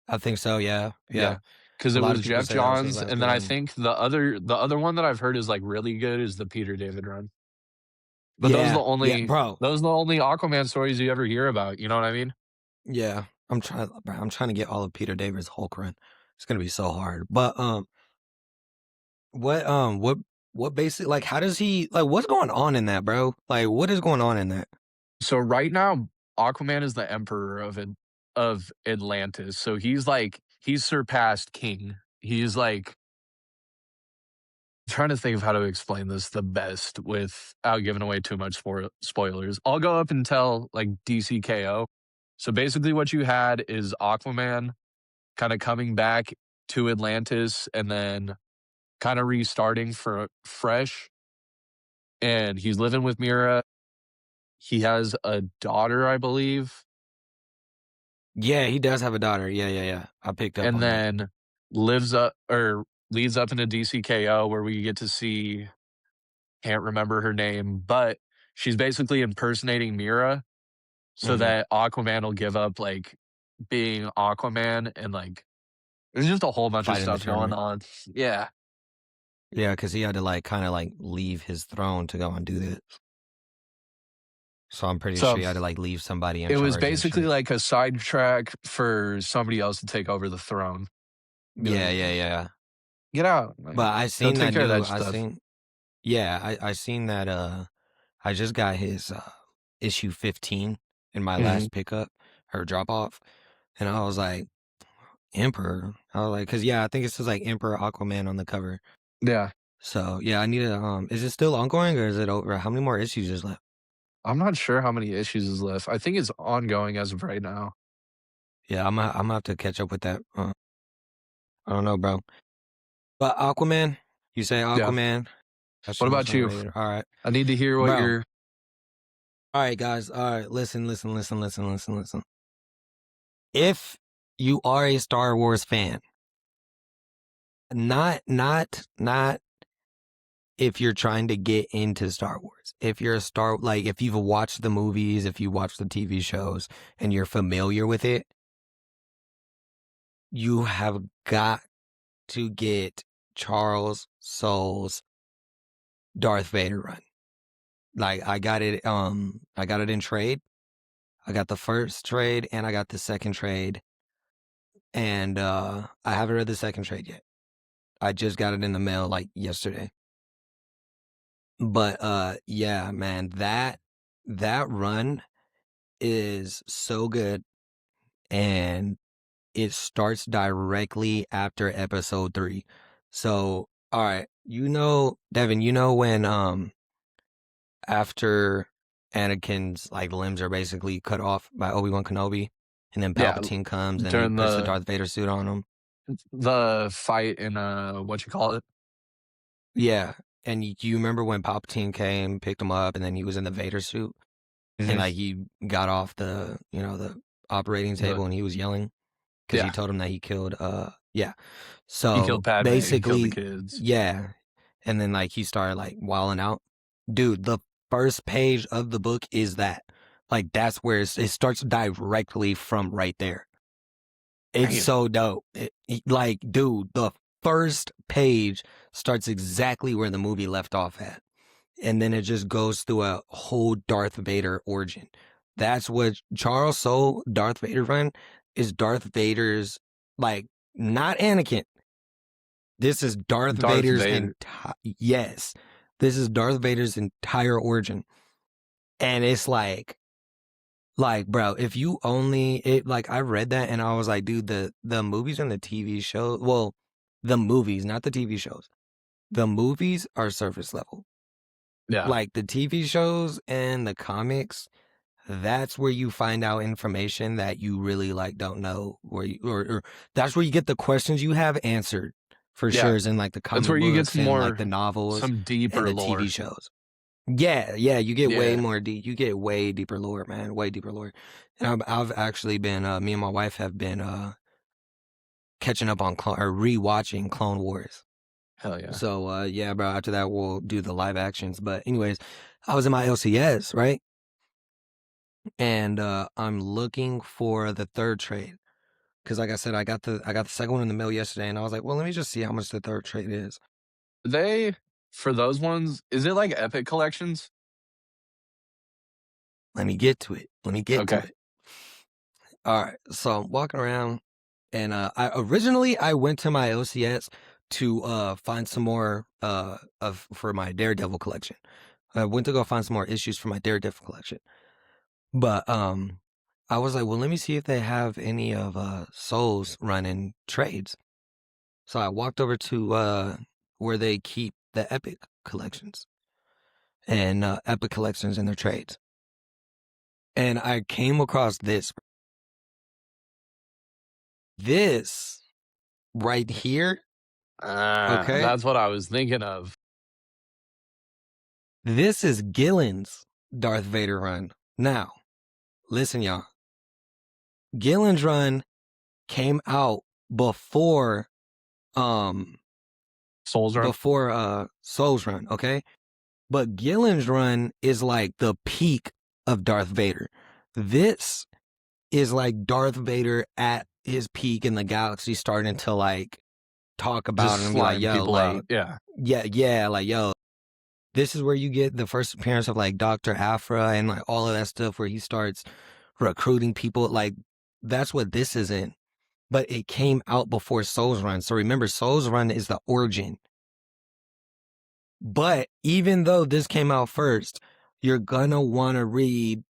[SPEAKER 1] I think so. Yeah, yeah.
[SPEAKER 2] Yeah, because
[SPEAKER 1] A
[SPEAKER 2] it
[SPEAKER 1] lot of
[SPEAKER 2] was
[SPEAKER 1] people
[SPEAKER 2] Jeff
[SPEAKER 1] say that was his
[SPEAKER 2] Johns,
[SPEAKER 1] last
[SPEAKER 2] and
[SPEAKER 1] good
[SPEAKER 2] then I
[SPEAKER 1] run.
[SPEAKER 2] think the other one that I've heard is, like, really good is the Peter David run. But
[SPEAKER 1] Yeah, yeah, bro.
[SPEAKER 2] those are the only Aquaman stories you ever hear about, you know what I mean?
[SPEAKER 1] Yeah, I'm trying to get all of Peter David's Hulk run. It's gonna be so hard. But what what basic like how does he like what's going on in that, bro? Like what is going on in that?
[SPEAKER 2] So right now, Aquaman is the emperor of Atlantis. So he's surpassed King. He's like trying to think of how to explain this the best without giving away too much spoilers. I'll go up until like DCKO. So basically, what you had is Aquaman kind of coming back to Atlantis and then kind of restarting for fresh. And he's living with Mira. He has a daughter, I believe,
[SPEAKER 1] Yeah, he does have a daughter. Yeah, yeah, yeah. I picked up
[SPEAKER 2] and
[SPEAKER 1] on that.
[SPEAKER 2] then lives up or leads up into DCKO where we get to see can't remember her name, but she's basically impersonating Mira so
[SPEAKER 1] Hmm.
[SPEAKER 2] that Aquaman will give up like being Aquaman and like there's just a whole bunch of
[SPEAKER 1] Fight in the
[SPEAKER 2] stuff going
[SPEAKER 1] tournament.
[SPEAKER 2] on. Yeah.
[SPEAKER 1] Yeah, because he had to like kind of like leave his throne to go and do this. So I'm pretty sure
[SPEAKER 2] So
[SPEAKER 1] he had to like leave somebody in
[SPEAKER 2] it was
[SPEAKER 1] charge and
[SPEAKER 2] basically
[SPEAKER 1] shit.
[SPEAKER 2] like a sidetrack for somebody else to take over the throne. Be
[SPEAKER 1] Yeah,
[SPEAKER 2] like,
[SPEAKER 1] yeah, yeah.
[SPEAKER 2] get out.
[SPEAKER 1] But
[SPEAKER 2] Like,
[SPEAKER 1] I
[SPEAKER 2] go
[SPEAKER 1] seen
[SPEAKER 2] take
[SPEAKER 1] that
[SPEAKER 2] care of
[SPEAKER 1] new
[SPEAKER 2] that
[SPEAKER 1] I
[SPEAKER 2] stuff.
[SPEAKER 1] seen yeah, I seen that I just got his issue 15 in my
[SPEAKER 2] Hmm.
[SPEAKER 1] last pickup, her drop off. And I was like, Emperor. I was like, cause yeah, I think it says like Emperor Aquaman on the cover.
[SPEAKER 2] Yeah.
[SPEAKER 1] So yeah, I need to is it still ongoing or is it over? How many more issues is left?
[SPEAKER 2] I'm not sure how many issues is left. I think it's ongoing as of right now.
[SPEAKER 1] Yeah, I'm gonna have to catch up with that. I don't know, bro. But Aquaman, you say
[SPEAKER 2] Yeah.
[SPEAKER 1] Aquaman. That's
[SPEAKER 2] What
[SPEAKER 1] your most
[SPEAKER 2] about you?
[SPEAKER 1] underrated. All right.
[SPEAKER 2] I need to hear what
[SPEAKER 1] Bro.
[SPEAKER 2] you're
[SPEAKER 1] All right, guys. All right, listen. If you are a Star Wars fan, not if you're trying to get into Star Wars. If you're a like if you've watched the movies, if you watch the TV shows and you're familiar with it, you have got to get Charles Soule's Darth Vader run. Like I got it in trade. I got the first trade and I got the second trade. And I haven't read the second trade yet. I just got it in the mail like yesterday. But yeah, man, that run is so good and it starts directly after episode 3. So, all right, Devin, when after Anakin's like limbs are basically cut off by Obi-Wan Kenobi and then
[SPEAKER 2] yeah,
[SPEAKER 1] Palpatine comes and he
[SPEAKER 2] during
[SPEAKER 1] puts the Darth Vader suit on him.
[SPEAKER 2] the fight in what you call it?
[SPEAKER 1] Yeah. And you remember when Palpatine came, picked him up, and then he was in the Vader suit, and
[SPEAKER 2] Hmm.
[SPEAKER 1] like he got off the operating
[SPEAKER 2] The
[SPEAKER 1] table, and he was yelling because he
[SPEAKER 2] yeah,
[SPEAKER 1] told him that he killed. Yeah.
[SPEAKER 2] he killed
[SPEAKER 1] So
[SPEAKER 2] Padme, he killed the
[SPEAKER 1] basically,
[SPEAKER 2] kids.
[SPEAKER 1] yeah. And then like he started like wilding out, dude. The first page of the book is that, like, that's where it starts directly from right there. It's
[SPEAKER 2] Damn.
[SPEAKER 1] so dope. Like, dude, the first page starts exactly where the movie left off at. And then it just goes through a whole Darth Vader origin. That's what Charles Soule, Darth Vader run, is Darth Vader's, like, not Anakin. This is Darth
[SPEAKER 2] Darth
[SPEAKER 1] Vader's
[SPEAKER 2] Vader.
[SPEAKER 1] yes. This is Darth Vader's entire origin. And it's like, bro, if you only it like I read that and I was like, dude, the movies and the TV show, well, the movies, not the TV shows. The movies are surface level.
[SPEAKER 2] Yeah.
[SPEAKER 1] Like the TV shows and the comics, that's where you find out information that you really like don't know, where you or that's where you get the questions you have answered for
[SPEAKER 2] Yeah.
[SPEAKER 1] sure, is in like the
[SPEAKER 2] That's where
[SPEAKER 1] comic
[SPEAKER 2] you get
[SPEAKER 1] books
[SPEAKER 2] some
[SPEAKER 1] and like the
[SPEAKER 2] more,
[SPEAKER 1] novels
[SPEAKER 2] some
[SPEAKER 1] and
[SPEAKER 2] deeper
[SPEAKER 1] the
[SPEAKER 2] lore.
[SPEAKER 1] TV shows. Yeah, you get way
[SPEAKER 2] Yeah.
[SPEAKER 1] more deep. You get way deeper lore, man. Way deeper lore. And I've actually been, me and my wife have been catching up on or rewatching Clone Wars.
[SPEAKER 2] Hell yeah.
[SPEAKER 1] So yeah, bro. After that, we'll do the live actions. But anyways, I was in my LCS, right? And I'm looking for the third trade because, like I said, I got the second one in the mail yesterday, and I was like, well, let me just see how much the third trade is.
[SPEAKER 2] For those ones, is it like Epic Collections?
[SPEAKER 1] Let me get to it.
[SPEAKER 2] Okay.
[SPEAKER 1] All right. So I'm walking around, and I originally went to my LCS to find some more for my Daredevil collection. I went to go find some more issues for my Daredevil collection. But I was like, well, let me see if they have any of Soul's running trades. So I walked over to where they keep the Epic collections and Epic collections and their trades. And I came across this. This right here, okay?
[SPEAKER 2] That's what I was thinking of.
[SPEAKER 1] This is Gillen's Darth Vader run. Now, listen, y'all. Gillen's run came out before
[SPEAKER 2] Soul's Run.
[SPEAKER 1] before Soul's run, okay? But Gillen's run is like the peak of Darth Vader. This is like Darth Vader at his peak in the galaxy, starting to like talk about
[SPEAKER 2] Just
[SPEAKER 1] it and be like,
[SPEAKER 2] flying
[SPEAKER 1] yo,
[SPEAKER 2] people
[SPEAKER 1] like,
[SPEAKER 2] out. Yeah.
[SPEAKER 1] yeah, like, yo, this is where you get the first appearance of like Dr. Aphra and like all of that stuff where he starts recruiting people. Like, that's what this is in. But it came out before Soul's Run. So remember, Soul's Run is the origin. But even though this came out first, you're gonna want to read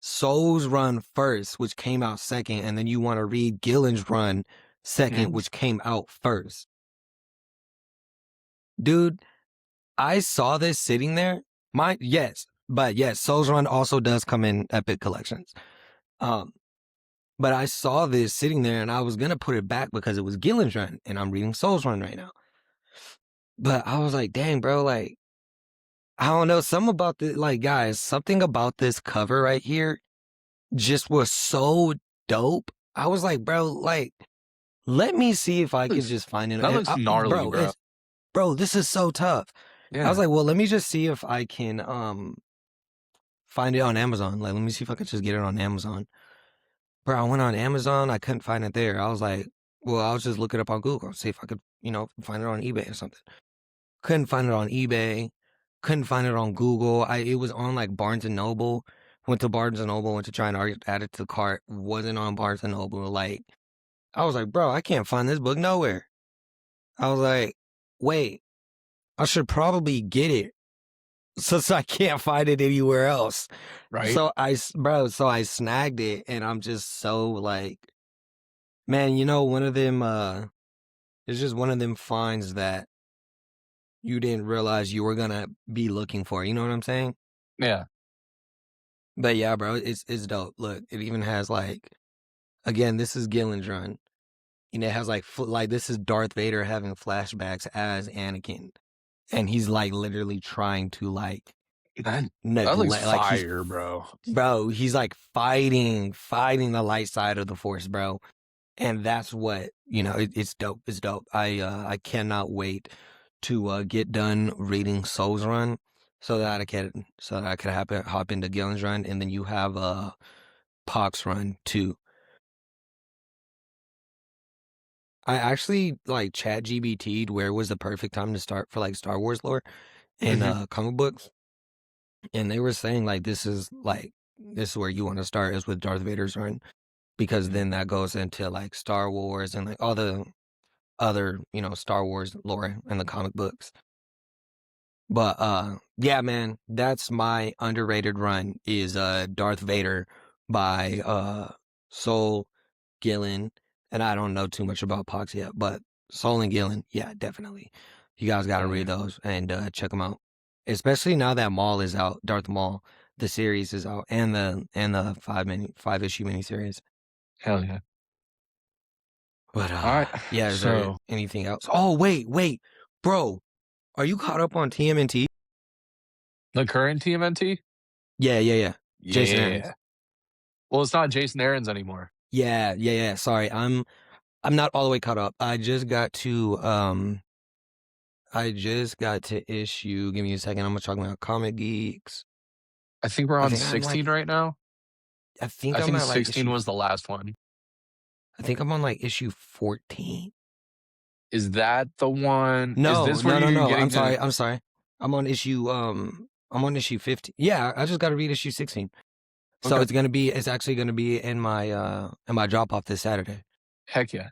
[SPEAKER 1] Soul's Run first, which came out second, and then you want to read Gillen's Run second, which came out first. Dude, I saw this sitting there. Yes, Soul's Run also does come in Epic collections. But I saw this sitting there, and I was gonna put it back because it was Gillen's Run, and I'm reading Soul's Run right now. But I was like, dang, bro, like, I don't know, something about this, like, guys, something about this cover right here just was so dope. I was like, bro, like, let me see if I can just find it.
[SPEAKER 2] That looks gnarly, bro.
[SPEAKER 1] Bro, this is so tough.
[SPEAKER 2] Yeah.
[SPEAKER 1] I was like, well, let me just see if I can find it on Amazon. Like, let me see if I could just get it on Amazon. Bro, I went on Amazon, I couldn't find it there. I was like, well, I'll just look it up on Google, see if I could, find it on eBay or something. Couldn't find it on eBay. Couldn't find it on Google. It was on like Barnes and Noble. Went to Barnes and Noble, went to try and add it to the cart. Wasn't on Barnes and Noble. Like, I was like, bro, I can't find this book nowhere. I was like, wait, I should probably get it since I can't find it anywhere else.
[SPEAKER 2] Right.
[SPEAKER 1] So I snagged it, and I'm just so like, man, one of them, it's just one of them finds that you didn't realize you were gonna be looking for. You know what I'm saying?
[SPEAKER 2] Yeah.
[SPEAKER 1] But yeah, bro, it's dope. Look, it even has like, again, this is Gillen's Run. And it has like this is Darth Vader having flashbacks as Anakin, and he's like literally trying to like
[SPEAKER 2] That looks fire, bro.
[SPEAKER 1] Bro, he's like fighting the light side of the Force, bro. And that's what, it's dope. It's dope. I cannot wait to get done reading Soul's Run so that I could hop into Gillen's Run, and then you have Pac's Run too. I actually like ChatGPT'd where was the perfect time to start for like Star Wars lore and
[SPEAKER 2] Mhm.
[SPEAKER 1] comic books, and they were saying like this is where you want to start is with Darth Vader's run because
[SPEAKER 2] Mhm.
[SPEAKER 1] then that goes into like Star Wars and like all the other Star Wars lore and the comic books. But yeah, man, that's my underrated run is Darth Vader by Soul Gillen, and I don't know too much about Pox yet, but Soul and Gillen, yeah, definitely. You guys got to
[SPEAKER 2] Hell
[SPEAKER 1] read
[SPEAKER 2] yeah.
[SPEAKER 1] those and check them out. Especially now that Maul is out, Darth Maul, the series is out, and the 5 issue miniseries.
[SPEAKER 2] Hell yeah.
[SPEAKER 1] But
[SPEAKER 2] Alright,
[SPEAKER 1] yeah, is there
[SPEAKER 2] so
[SPEAKER 1] anything else? Oh, wait, bro, are you caught up on TMNT?
[SPEAKER 2] the current TMNT?
[SPEAKER 1] Yeah. Jason Aaron's.
[SPEAKER 2] Yeah. Well, it's not Jason Aaron's anymore.
[SPEAKER 1] Yeah. Sorry, I'm not all the way caught up. I just got to issue. Give me a second. I'm gonna talk about Comic Geeks.
[SPEAKER 2] I think we're
[SPEAKER 1] I
[SPEAKER 2] on
[SPEAKER 1] think I'm
[SPEAKER 2] 16
[SPEAKER 1] like.
[SPEAKER 2] right now.
[SPEAKER 1] I think
[SPEAKER 2] I
[SPEAKER 1] I'm
[SPEAKER 2] think
[SPEAKER 1] at like
[SPEAKER 2] 16
[SPEAKER 1] issue.
[SPEAKER 2] was the last one.
[SPEAKER 1] I think I'm on like issue 14.
[SPEAKER 2] Is that the one? Is
[SPEAKER 1] No,
[SPEAKER 2] this where
[SPEAKER 1] no, no,
[SPEAKER 2] you're
[SPEAKER 1] no.
[SPEAKER 2] getting the
[SPEAKER 1] I'm sorry. I'm on issue. I'm on issue 15. Yeah, I just got to read issue 16. So
[SPEAKER 2] Okay.
[SPEAKER 1] it's actually gonna be in my drop off this Saturday.
[SPEAKER 2] Heck yeah.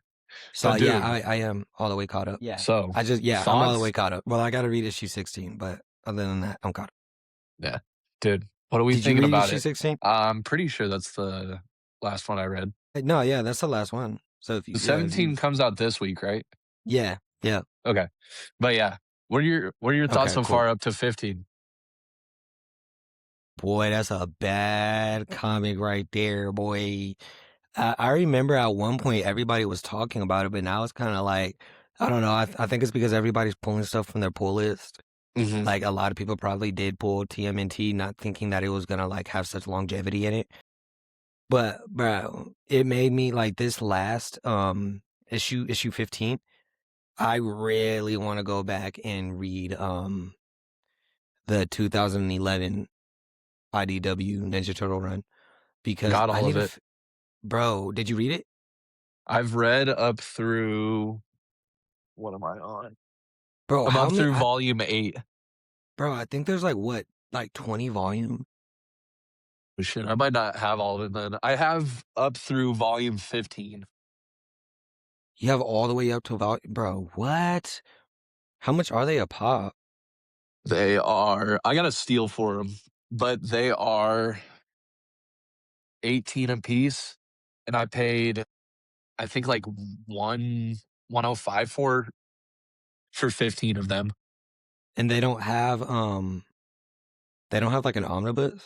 [SPEAKER 1] So
[SPEAKER 2] But
[SPEAKER 1] yeah,
[SPEAKER 2] dude,
[SPEAKER 1] I am all the way caught up. Yeah.
[SPEAKER 2] so
[SPEAKER 1] I'm all the way
[SPEAKER 2] thoughts?
[SPEAKER 1] caught up. Well, I got to read issue 16, but other than that, I'm caught up.
[SPEAKER 2] Yeah. Dude, what are we
[SPEAKER 1] Did you
[SPEAKER 2] thinking
[SPEAKER 1] read
[SPEAKER 2] about
[SPEAKER 1] issue
[SPEAKER 2] it?
[SPEAKER 1] 16?
[SPEAKER 2] I'm pretty sure that's the last one I read.
[SPEAKER 1] No, yeah, that's the last one. So
[SPEAKER 2] The 17 comes out this week, right?
[SPEAKER 1] yeah.
[SPEAKER 2] Okay. But yeah, what are your thoughts
[SPEAKER 1] Okay,
[SPEAKER 2] so
[SPEAKER 1] cool.
[SPEAKER 2] far up to 15?
[SPEAKER 1] Boy, that's a bad comic right there, boy. I remember at one point everybody was talking about it, but now it's kind of like, I don't know. I think it's because everybody's pulling stuff from their pull list.
[SPEAKER 2] Mhm.
[SPEAKER 1] Like a lot of people probably did pull TMNT, not thinking that it was gonna like have such longevity in it. But bro, it made me like this last issue 15. I really want to go back and read the 2011 IDW Ninja Turtle run because
[SPEAKER 2] Got
[SPEAKER 1] I
[SPEAKER 2] all
[SPEAKER 1] need
[SPEAKER 2] of
[SPEAKER 1] to.
[SPEAKER 2] it.
[SPEAKER 1] Bro, did you read it?
[SPEAKER 2] I've read up through what am I on?
[SPEAKER 1] Bro,
[SPEAKER 2] I'm
[SPEAKER 1] how
[SPEAKER 2] up
[SPEAKER 1] many?
[SPEAKER 2] through volume 8.
[SPEAKER 1] Bro, I think there's like what, like 20 volumes.
[SPEAKER 2] Oh, shit, I might not have all of it then. I have up through volume 15.
[SPEAKER 1] You have all the way up to bro. What? How much are they a pop?
[SPEAKER 2] They are I got a steal for them, but they are 18 a piece, and I paid, I think, like, 105 for 15 of them.
[SPEAKER 1] And they don't have like an omnibus.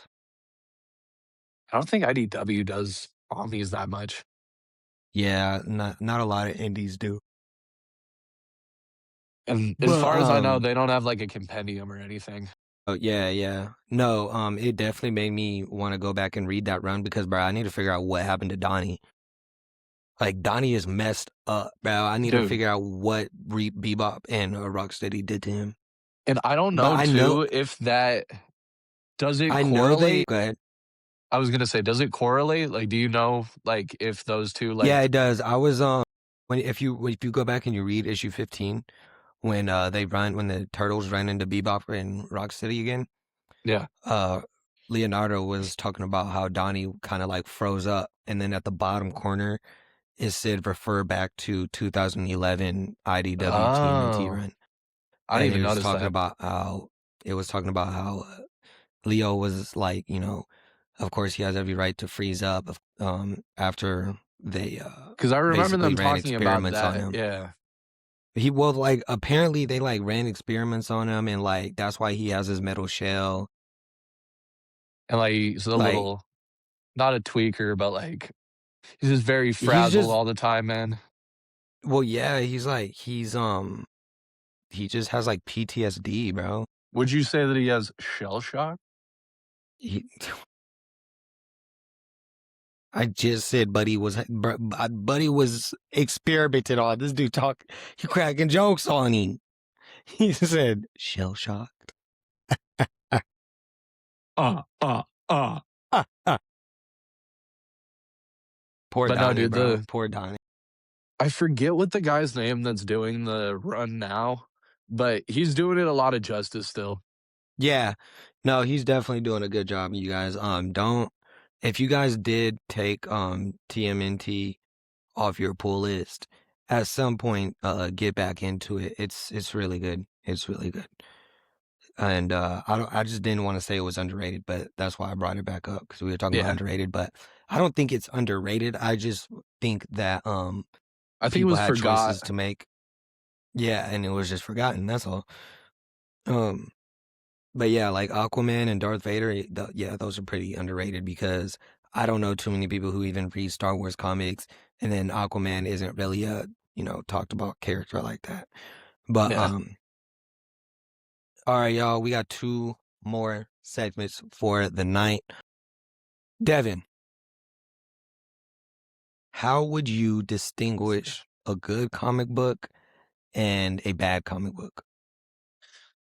[SPEAKER 2] I don't think IDW does Omnis that much.
[SPEAKER 1] Yeah, not a lot of indies do.
[SPEAKER 2] And as
[SPEAKER 1] But
[SPEAKER 2] far as I know, they don't have, like, a compendium or anything.
[SPEAKER 1] oh yeah. No, it definitely made me want to go back and read that run because, bro, I need to figure out what happened to Donnie. Like Donnie is messed up, bro. I need to
[SPEAKER 2] Dude,
[SPEAKER 1] figure out what Bebop and Rocksteady did to him.
[SPEAKER 2] and I don't
[SPEAKER 1] But
[SPEAKER 2] know too if that does it
[SPEAKER 1] I know they
[SPEAKER 2] correlate?
[SPEAKER 1] go ahead.
[SPEAKER 2] I was gonna say, does it correlate? Like, do you know, like, if those 2,
[SPEAKER 1] Yeah,
[SPEAKER 2] like
[SPEAKER 1] it does. I was when if you go back and you read issue 15 when when the turtles run into Bebop and Rocksteady again,
[SPEAKER 2] Yeah.
[SPEAKER 1] Leonardo was talking about how Donnie kind of like froze up, and then at the bottom corner it said refer back to 2011 IDW TMNT
[SPEAKER 2] Oh,
[SPEAKER 1] run,
[SPEAKER 2] I didn't
[SPEAKER 1] and
[SPEAKER 2] even notice that.
[SPEAKER 1] it was talking about how Leo was like, of course he has every right to freeze up after they
[SPEAKER 2] Because I remember
[SPEAKER 1] basically
[SPEAKER 2] them
[SPEAKER 1] ran
[SPEAKER 2] talking about
[SPEAKER 1] experiments on
[SPEAKER 2] that,
[SPEAKER 1] him.
[SPEAKER 2] yeah,
[SPEAKER 1] Like apparently they like ran experiments on him and like that's why he has his metal shell.
[SPEAKER 2] and, like, he's a
[SPEAKER 1] Like
[SPEAKER 2] little not a tweaker, but, like, he's just very
[SPEAKER 1] he's
[SPEAKER 2] frazzled
[SPEAKER 1] just
[SPEAKER 2] all the time, man.
[SPEAKER 1] well yeah, he just has like PTSD, bro.
[SPEAKER 2] Would you say that he has shell shock?
[SPEAKER 1] He, I just said Buddy was experimented on. This dude he cracking jokes on him. He said shell shocked.
[SPEAKER 2] Uh, uh, uh.
[SPEAKER 1] Ah, ah. Poor
[SPEAKER 2] But no,
[SPEAKER 1] Donnie,
[SPEAKER 2] dude,
[SPEAKER 1] bro. Poor Donnie.
[SPEAKER 2] I forget what the guy's name that's doing the run now, but he's doing it a lot of justice still.
[SPEAKER 1] Yeah. No, he's definitely doing a good job, you guys. Don't if you guys did take TMNT off your pull list, at some point get back into it. It's really good. It's really good. And I just didn't want to say it was underrated, but that's why I brought it back up because we were talking about
[SPEAKER 2] Yeah.
[SPEAKER 1] underrated, but I don't think it's underrated. I just think that
[SPEAKER 2] I think it
[SPEAKER 1] people
[SPEAKER 2] was
[SPEAKER 1] had
[SPEAKER 2] forgot.
[SPEAKER 1] choices to make. Yeah, and it was just forgotten. That's all. Um But yeah, like Aquaman and Darth Vader, yeah, those are pretty underrated because I don't know too many people who even read Star Wars comics, and then Aquaman isn't really a, talked about character like that. But
[SPEAKER 2] Yeah.
[SPEAKER 1] all right, y'all, we got two more segments for the night. Devin, how would you distinguish a good comic book and a bad comic book?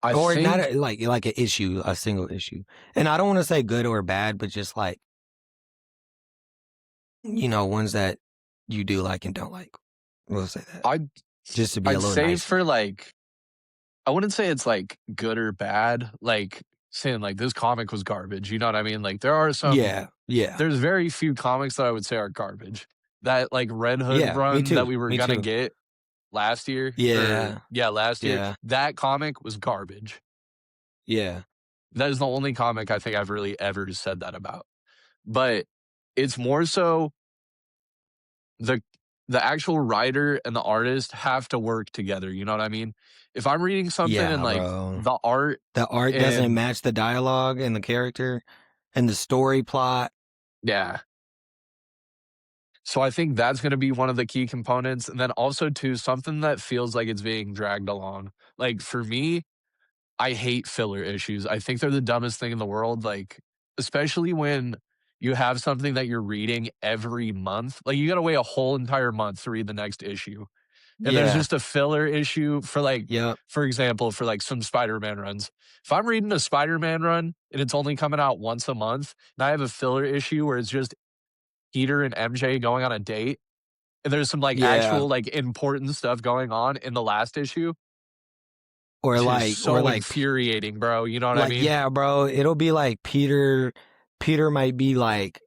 [SPEAKER 2] I
[SPEAKER 1] Or not
[SPEAKER 2] think
[SPEAKER 1] like an issue, a single issue. And I don't want to say good or bad, but just like ones that you do like and don't like. We'll say that.
[SPEAKER 2] I'd
[SPEAKER 1] Just to be a
[SPEAKER 2] I'd
[SPEAKER 1] little
[SPEAKER 2] say
[SPEAKER 1] nicer.
[SPEAKER 2] for like I wouldn't say it's like good or bad, like saying like this comic was garbage. You know what I mean? Like
[SPEAKER 1] Yeah, yeah,
[SPEAKER 2] there's very few comics that I would say are garbage. That like Red Hood
[SPEAKER 1] yeah. Me
[SPEAKER 2] run that
[SPEAKER 1] too.
[SPEAKER 2] we were
[SPEAKER 1] Me
[SPEAKER 2] gonna
[SPEAKER 1] too.
[SPEAKER 2] get last year, or
[SPEAKER 1] Yeah,
[SPEAKER 2] yeah, last year,
[SPEAKER 1] yeah,
[SPEAKER 2] that comic was garbage.
[SPEAKER 1] yeah,
[SPEAKER 2] That is the only comic I think I've really ever said that about. But it's more so the the actual writer and the artist have to work together, you know what I mean? If I'm reading something and
[SPEAKER 1] yeah,
[SPEAKER 2] like
[SPEAKER 1] bro.
[SPEAKER 2] the art
[SPEAKER 1] The art doesn't
[SPEAKER 2] and
[SPEAKER 1] match the dialogue and the character and the story plot.
[SPEAKER 2] yeah. So I think that's gonna be one of the key components, and then also too, something that feels like it's being dragged along. Like, for me, I hate filler issues. I think they're the dumbest thing in the world, like, especially when you have something that you're reading every month. Like, you gotta wait a whole entire month to read the next issue, and there's
[SPEAKER 1] Yeah,
[SPEAKER 2] just a filler issue for, like
[SPEAKER 1] yep,
[SPEAKER 2] for example, for, like, some Spider-Man runs. If I'm reading a Spider-Man run and it's only coming out once a month, and I have a filler issue where it's just Peter and MJ going on a date, and there's some, like,
[SPEAKER 1] yeah.
[SPEAKER 2] actual, like, important stuff going on in the last issue,
[SPEAKER 1] Or
[SPEAKER 2] it's just
[SPEAKER 1] like, or
[SPEAKER 2] so
[SPEAKER 1] like,
[SPEAKER 2] infuriating, bro, you know what I
[SPEAKER 1] like,
[SPEAKER 2] mean?
[SPEAKER 1] yeah, bro. It'll be like Peter. Peter might be like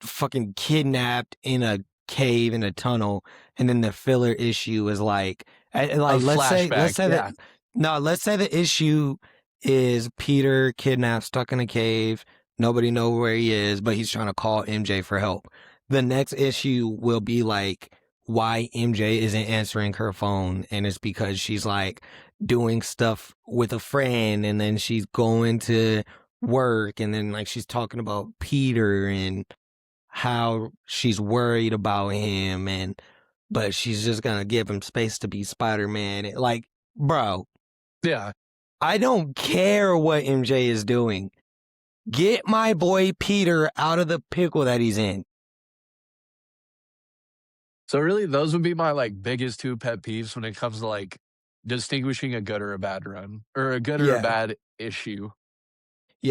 [SPEAKER 1] fucking kidnapped in a cave in a tunnel, and then the filler issue is
[SPEAKER 2] A
[SPEAKER 1] like let's
[SPEAKER 2] flashback,
[SPEAKER 1] say that
[SPEAKER 2] yeah.
[SPEAKER 1] no, let's say the issue is Peter kidnapped, stuck in a cave, nobody know where he is, but he's trying to call MJ for help. The next issue will be like why MJ isn't answering her phone, and it's because she's like doing stuff with a friend, and then she's going to work, and then like she's talking about Peter and how she's worried about him, but she's just gonna give him space to be Spider-Man. Like, bro,
[SPEAKER 2] Yeah.
[SPEAKER 1] I don't care what MJ is doing. Get my boy Peter out of the pickle that he's in.
[SPEAKER 2] So, really, those would be my, like, biggest 2 pet peeves when it comes to, like, distinguishing a good or a bad run, or a good or a
[SPEAKER 1] Yeah,
[SPEAKER 2] bad issue.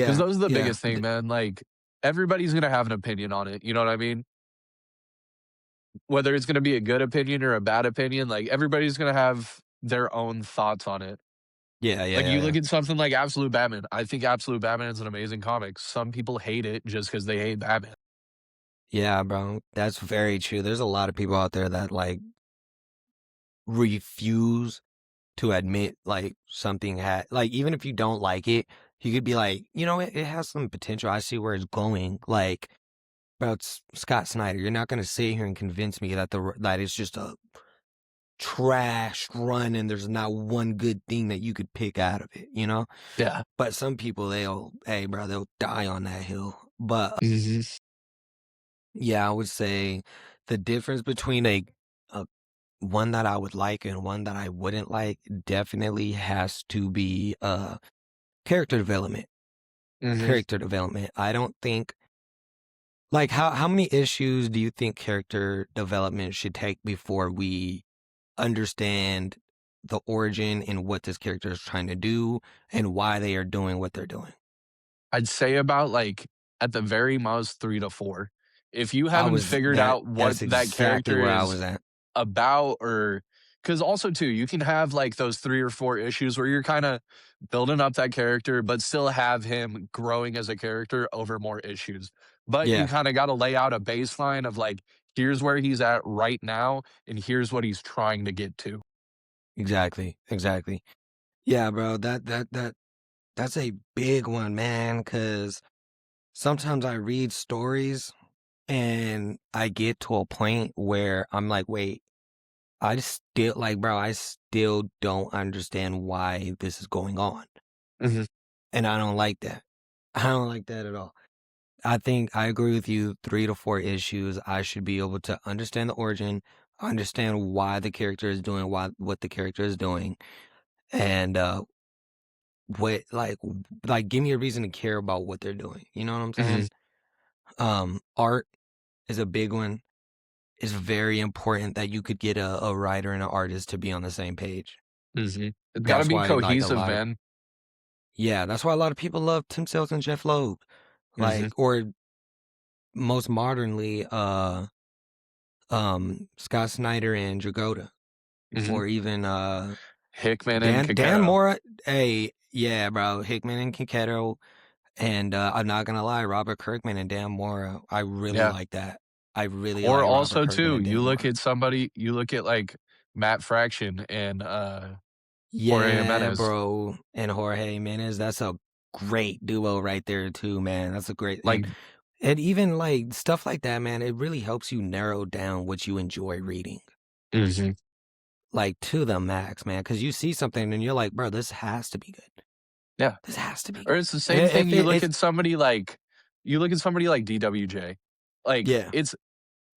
[SPEAKER 2] Because
[SPEAKER 1] yeah,
[SPEAKER 2] those are the
[SPEAKER 1] yeah,
[SPEAKER 2] biggest thing, man, like, everybody's gonna have an opinion on it, you know what I mean? Whether it's gonna be a good opinion or a bad opinion, like, everybody's gonna have their own thoughts on it.
[SPEAKER 1] yeah, yeah,
[SPEAKER 2] Like,
[SPEAKER 1] yeah,
[SPEAKER 2] you
[SPEAKER 1] yeah.
[SPEAKER 2] look at something like Absolute Batman, I think Absolute Batman is an amazing comic. Some people hate it just because they hate Batman.
[SPEAKER 1] Yeah, bro, that's very true. There's a lot of people out there that like refuse to admit like something had like even if you don't like it, you could be like, it has some potential. I see where it's going. Like about Scott Snyder. You're not going to sit here and convince me that it's just a trash run and there's not one good thing that you could pick out of it.
[SPEAKER 2] Yeah.
[SPEAKER 1] But some people, hey, bro, they'll die on that hill. But
[SPEAKER 2] Mhm.
[SPEAKER 1] yeah, I would say the difference between a one that I would like and one that I wouldn't like definitely has to be character development.
[SPEAKER 2] Mhm.
[SPEAKER 1] Character development. I don't think like how many issues do you think character development should take before we understand the origin and what this character is trying to do and why they are doing what they're doing?
[SPEAKER 2] I'd say about, like, at the very most, 3 to 4. if you
[SPEAKER 1] I
[SPEAKER 2] haven't
[SPEAKER 1] was
[SPEAKER 2] figured
[SPEAKER 1] that
[SPEAKER 2] out what
[SPEAKER 1] that's
[SPEAKER 2] that
[SPEAKER 1] exactly
[SPEAKER 2] character
[SPEAKER 1] where I
[SPEAKER 2] is
[SPEAKER 1] was at.
[SPEAKER 2] about, or because also too, you can have like those 3 or 4 issues where you're kinda building up that character, but still have him growing as a character over more issues. But you
[SPEAKER 1] Yeah,
[SPEAKER 2] kinda gotta lay out a baseline of like, here's where he's at right now, and here's what he's trying to get to.
[SPEAKER 1] exactly, exactly. Yeah, bro, that's a big one, man. Cause sometimes I read stories and I get to a point where I'm like, "Wait, I still like, bro, I still don't understand why this is going on."
[SPEAKER 2] Mhm,
[SPEAKER 1] And I don't like that. I don't like that at all. I think I agree with you, 3 to 4 issues, I should be able to understand the origin, understand why the character is doing what the character is doing, and, what like, give me a reason to care about what they're doing, you know what I'm
[SPEAKER 2] mhm,
[SPEAKER 1] saying? Art is a big one. It's very important that you could get a writer and an artist to be on the same page.
[SPEAKER 2] mhm. It's gotta
[SPEAKER 1] That's
[SPEAKER 2] be
[SPEAKER 1] why, like, a
[SPEAKER 2] cohesive,
[SPEAKER 1] lot of
[SPEAKER 2] man.
[SPEAKER 1] yeah, that's why a lot of people love Tim Sales and Jeff Loeb,
[SPEAKER 2] Mhm,
[SPEAKER 1] like, or most modernly, Scott Snyder and Dragotta,
[SPEAKER 2] mhm.
[SPEAKER 1] or even,
[SPEAKER 2] Hickman and
[SPEAKER 1] Dan
[SPEAKER 2] Kakero.
[SPEAKER 1] Mora. Hey, yeah, bro, Hickman and Kinketto, and, I'm not gonna lie, Robert Kirkman and Dan Mora, I really
[SPEAKER 2] Yeah.
[SPEAKER 1] like that. I really
[SPEAKER 2] Or
[SPEAKER 1] like Robert
[SPEAKER 2] also
[SPEAKER 1] Kirkman
[SPEAKER 2] too,
[SPEAKER 1] and Dan Mora.
[SPEAKER 2] you look at, like, Matt Fraction and, Jorge
[SPEAKER 1] Yeah,
[SPEAKER 2] Jimenez.
[SPEAKER 1] bro, and Jorge Jimenez, that's a great duo right there too, man. That's a great
[SPEAKER 2] Like
[SPEAKER 1] and even, like, stuff like that, man, it really helps you narrow down what you enjoy reading,
[SPEAKER 2] mhm.
[SPEAKER 1] like, to the max, man. Because you see something and you're like, "Bro, this has to be good.
[SPEAKER 2] Yeah.
[SPEAKER 1] This has to be
[SPEAKER 2] Or
[SPEAKER 1] good."
[SPEAKER 2] it's the
[SPEAKER 1] I
[SPEAKER 2] same thing,
[SPEAKER 1] if it's
[SPEAKER 2] you look at somebody like DWJ. Like,
[SPEAKER 1] yeah,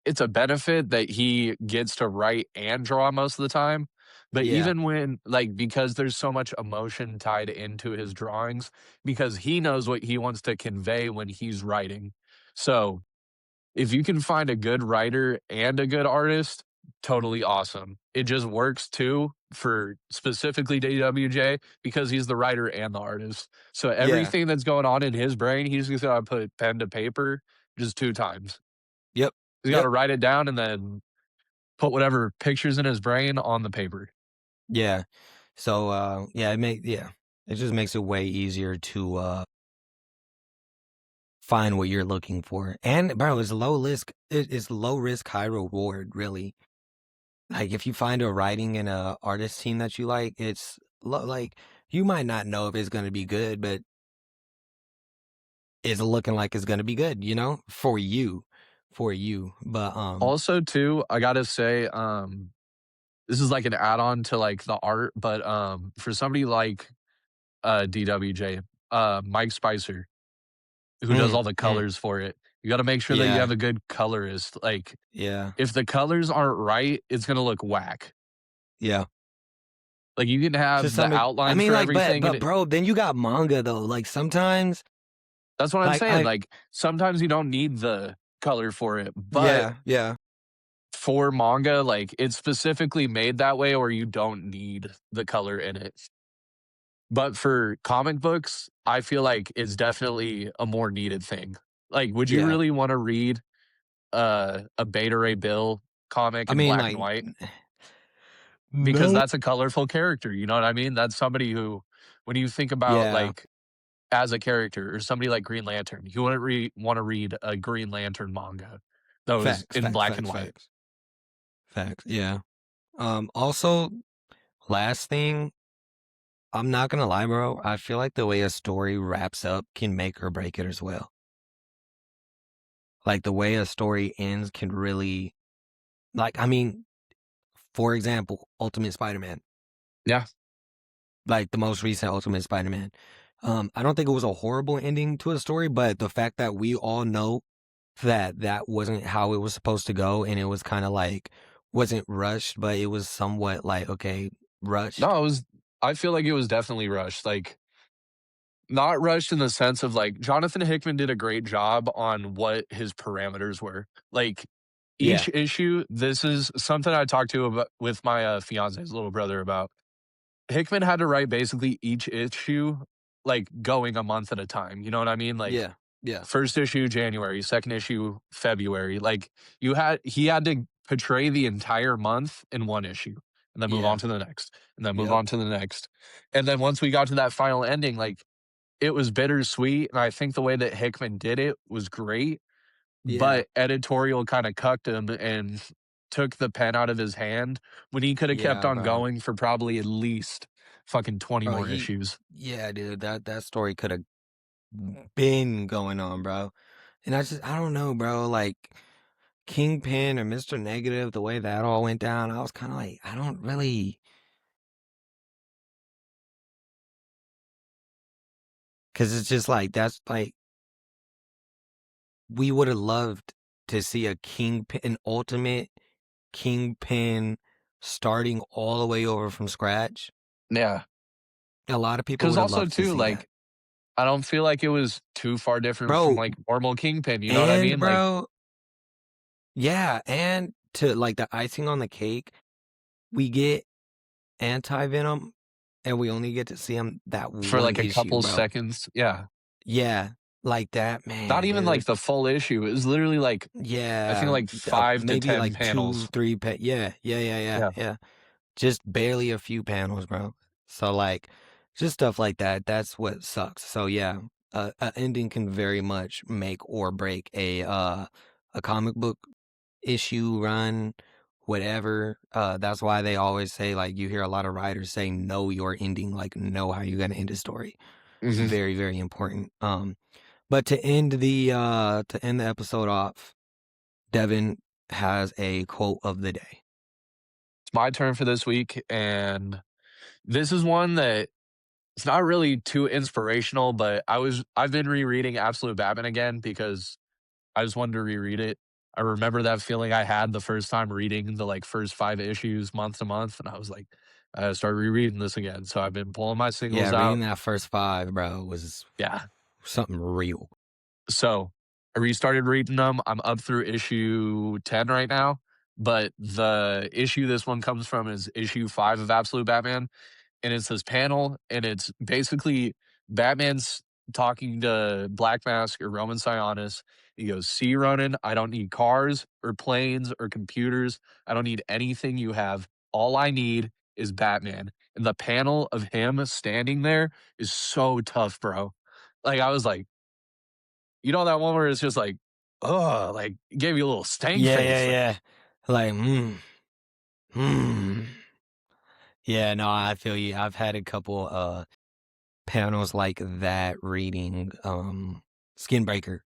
[SPEAKER 2] it's a benefit that he gets to write and draw most of the time, but
[SPEAKER 1] yeah,
[SPEAKER 2] even when like, because there's so much emotion tied into his drawings, because he knows what he wants to convey when he's writing. So if you can find a good writer and a good artist, totally awesome. It just works too for specifically DWJ because he's the writer and the artist. So
[SPEAKER 1] yeah,
[SPEAKER 2] everything that's going on in his brain, he's just gotta put pen to paper just 2 times.
[SPEAKER 1] yep,
[SPEAKER 2] He's
[SPEAKER 1] yep,
[SPEAKER 2] gotta write it down and then put whatever pictures in his brain on the paper.
[SPEAKER 1] yeah. So, yeah, it just makes it way easier to, find what you're looking for, and, bro, it's low risk, high reward, really. Like, if you find a writing and a artist team that you like, like, you might not know if it's gonna be good, but it's looking like it's gonna be good, you know, for you. But
[SPEAKER 2] Also too, I gotta say, this is like an add-on to like the art, but, for somebody like, DWJ, Mike Spicer, who does
[SPEAKER 1] mm,
[SPEAKER 2] all the
[SPEAKER 1] mm,
[SPEAKER 2] colors for it. You gotta make sure that you
[SPEAKER 1] yeah,
[SPEAKER 2] have a good colorist. Like,
[SPEAKER 1] yeah,
[SPEAKER 2] if the colors aren't right, it's gonna look whack.
[SPEAKER 1] yeah.
[SPEAKER 2] Like, you can
[SPEAKER 1] To
[SPEAKER 2] have the
[SPEAKER 1] some, I
[SPEAKER 2] outline
[SPEAKER 1] mean,
[SPEAKER 2] for
[SPEAKER 1] like,
[SPEAKER 2] everything, and
[SPEAKER 1] but bro, then you got manga though. Like sometimes,
[SPEAKER 2] that's what I'm
[SPEAKER 1] like
[SPEAKER 2] saying.
[SPEAKER 1] I,
[SPEAKER 2] Like, sometimes you don't need the color for it, but
[SPEAKER 1] yeah, yeah,
[SPEAKER 2] for manga, like, it's specifically made that way or you don't need the color in it. But for comic books, I feel like it's definitely a more needed thing. Like, would you
[SPEAKER 1] yeah.
[SPEAKER 2] really wanna read, a Beta Ray Bill comic
[SPEAKER 1] I
[SPEAKER 2] in
[SPEAKER 1] mean,
[SPEAKER 2] black and
[SPEAKER 1] like,
[SPEAKER 2] white? Because
[SPEAKER 1] no,
[SPEAKER 2] that's a colorful character, you know what I mean? That's somebody who when you think about,
[SPEAKER 1] yeah.
[SPEAKER 2] like, as a character or somebody like Green Lantern, you wouldn't wanna read a Green Lantern manga that was
[SPEAKER 1] Facts,
[SPEAKER 2] in
[SPEAKER 1] facts,
[SPEAKER 2] black and
[SPEAKER 1] facts,
[SPEAKER 2] white.
[SPEAKER 1] facts, facts. Yeah. Also, last thing, I'm not gonna lie, bro. I feel like the way a story wraps up can make or break it as well. Like the way a story ends can really, like, I mean, for example, Ultimate Spider-Man,
[SPEAKER 2] Yeah.
[SPEAKER 1] like the most recent Ultimate Spider-Man. I don't think it was a horrible ending to a story, but the fact that we all know that that wasn't how it was supposed to go, and it was kind of like wasn't rushed, but it was somewhat like okay, rushed.
[SPEAKER 2] No, it was I feel like it was definitely rushed, like, not rushed in the sense of, like, Jonathan Hickman did a great job on what his parameters were. Like,
[SPEAKER 1] Yeah,
[SPEAKER 2] each issue this is something I talked to about with my, fiance's little brother about. Hickman had to write basically each issue, like, going a month at a time, you know what I mean? Like,
[SPEAKER 1] yeah, Yeah.
[SPEAKER 2] First issue January, second issue February. Like he had to portray the entire month in one issue and then move on
[SPEAKER 1] Yeah.
[SPEAKER 2] to the next and then move
[SPEAKER 1] Yep.
[SPEAKER 2] on to the next. And then once we got to that final ending, like it was bittersweet. And I think the way that Hickman did it was great,
[SPEAKER 1] Yeah.
[SPEAKER 2] but editorial kind of cucked him and took the pen out of his hand when he could have kept
[SPEAKER 1] Yeah,
[SPEAKER 2] on
[SPEAKER 1] bro.
[SPEAKER 2] going for probably at least fucking 20
[SPEAKER 1] Bro,
[SPEAKER 2] more issues.
[SPEAKER 1] yeah, dude, that story could have been going on, bro. And I don't know, bro. Like Kingpin or Mr. Negative, the way that all went down, I was kind of like, I don't really, because it's just like that's like we would have loved to see a Kingpin, an ultimate Kingpin, starting all the way over from scratch.
[SPEAKER 2] Yeah.
[SPEAKER 1] A lot of people
[SPEAKER 2] Because
[SPEAKER 1] would have
[SPEAKER 2] also,
[SPEAKER 1] loved to
[SPEAKER 2] too,
[SPEAKER 1] see that,
[SPEAKER 2] like, I don't feel like it was too far different from
[SPEAKER 1] bro.
[SPEAKER 2] like normal Kingpin. You know what I
[SPEAKER 1] And
[SPEAKER 2] mean? Like,
[SPEAKER 1] bro, yeah, and to like the icing on the cake, we get Anti Venom, and we only get to see him that
[SPEAKER 2] for
[SPEAKER 1] one
[SPEAKER 2] like a
[SPEAKER 1] issue,
[SPEAKER 2] couple
[SPEAKER 1] bro.
[SPEAKER 2] seconds. Yeah.
[SPEAKER 1] Yeah, like that,
[SPEAKER 2] Not
[SPEAKER 1] man,
[SPEAKER 2] even like
[SPEAKER 1] dude.
[SPEAKER 2] the full issue. It was literally like, I think
[SPEAKER 1] Yeah,
[SPEAKER 2] like 5 to
[SPEAKER 1] maybe
[SPEAKER 2] 10
[SPEAKER 1] like two,
[SPEAKER 2] panels.
[SPEAKER 1] three.
[SPEAKER 2] Yeah.
[SPEAKER 1] Yeah. Just barely a few panels, bro. So like, just stuff like that. That's what sucks. So yeah, a ending can very much make or break a comic book issue run, whatever. That's why they always say, like, you hear a lot of writers say, know your ending, like know how you're gonna end a story.
[SPEAKER 2] Mhm.
[SPEAKER 1] Very, very important. But to end the episode off, Devin has a quote of the day.
[SPEAKER 2] It's my turn for this week. And this is one that it's not really too inspirational, but I've been rereading Absolute Batman again because I just wanted to reread it. I remember that feeling I had the first time reading the like first 5 issues month to month, and I was like, I gotta start rereading this again. So I've been pulling my
[SPEAKER 1] Yeah,
[SPEAKER 2] singles
[SPEAKER 1] reading
[SPEAKER 2] out.
[SPEAKER 1] that first five, bro, was
[SPEAKER 2] Yeah.
[SPEAKER 1] something real.
[SPEAKER 2] So I restarted reading them. I'm up through issue 10 right now. But the issue this one comes from is issue 5 of Absolute Batman. And it's this panel, and it's basically Batman's talking to Black Mask or Roman Sionis. He goes, "See, Ronan, I don't need cars or planes or computers. I don't need anything you have. All I need is Batman." And the panel of him standing there is so tough, bro. Like, I was like, you know, that one where it's just like, oh, like, gave you a little stank face. Like,
[SPEAKER 1] Yeah. Like, hmm. Yeah, no, I feel you. I've had a couple panels like that reading Skinbreaker.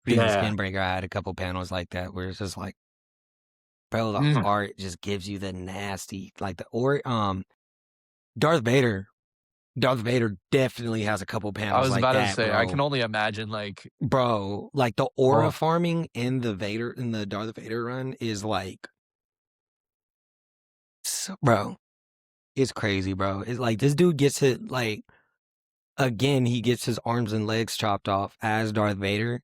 [SPEAKER 1] Reading
[SPEAKER 2] yeah.
[SPEAKER 1] Skinbreaker, I had a couple panels like that where it's just like, bro, the
[SPEAKER 2] Mm.
[SPEAKER 1] art just gives you the nasty, like Darth Vader. Darth Vader definitely has a couple
[SPEAKER 2] I
[SPEAKER 1] panels
[SPEAKER 2] was
[SPEAKER 1] like
[SPEAKER 2] about to
[SPEAKER 1] that,
[SPEAKER 2] say, I can
[SPEAKER 1] bro.
[SPEAKER 2] only imagine, like,
[SPEAKER 1] Bro, like the aura
[SPEAKER 2] oh,
[SPEAKER 1] farming in the Darth Vader run is like, bro, it's crazy, bro. It's like this dude gets it like again, he gets his arms and legs chopped off as Darth Vader,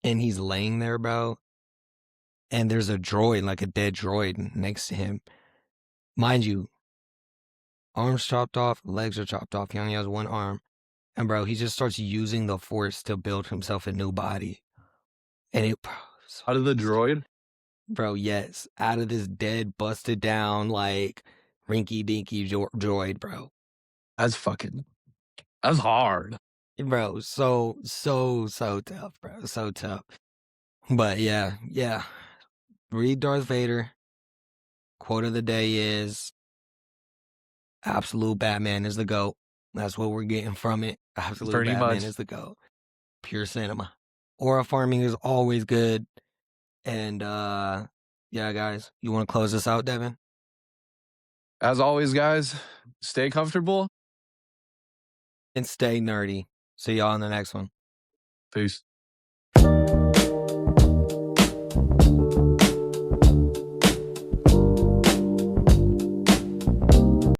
[SPEAKER 1] and he's laying there, bro. And there's a droid, like a dead droid, next to him. Mind you, arms chopped off, legs are chopped off. He only has one arm. And bro, he just starts using the force to build himself a new body. And it, bro, so
[SPEAKER 2] out of the
[SPEAKER 1] nasty.
[SPEAKER 2] droid.
[SPEAKER 1] Bro, yes, out of this dead, busted down, like rinky dinky droid, bro.
[SPEAKER 2] That's hard.
[SPEAKER 1] Bro, so tough, bro. So tough. But yeah. Read Darth Vader. Quote of the day is Absolute Batman is the GOAT. That's what we're getting from it. Absolute
[SPEAKER 2] Pretty
[SPEAKER 1] Batman
[SPEAKER 2] much.
[SPEAKER 1] is the GOAT. Pure cinema. Aura farming is always good. And yeah, guys, you want to close this out, Devin?
[SPEAKER 2] As always, guys, stay comfortable.
[SPEAKER 1] And stay nerdy. See y'all in the next one.
[SPEAKER 2] Peace.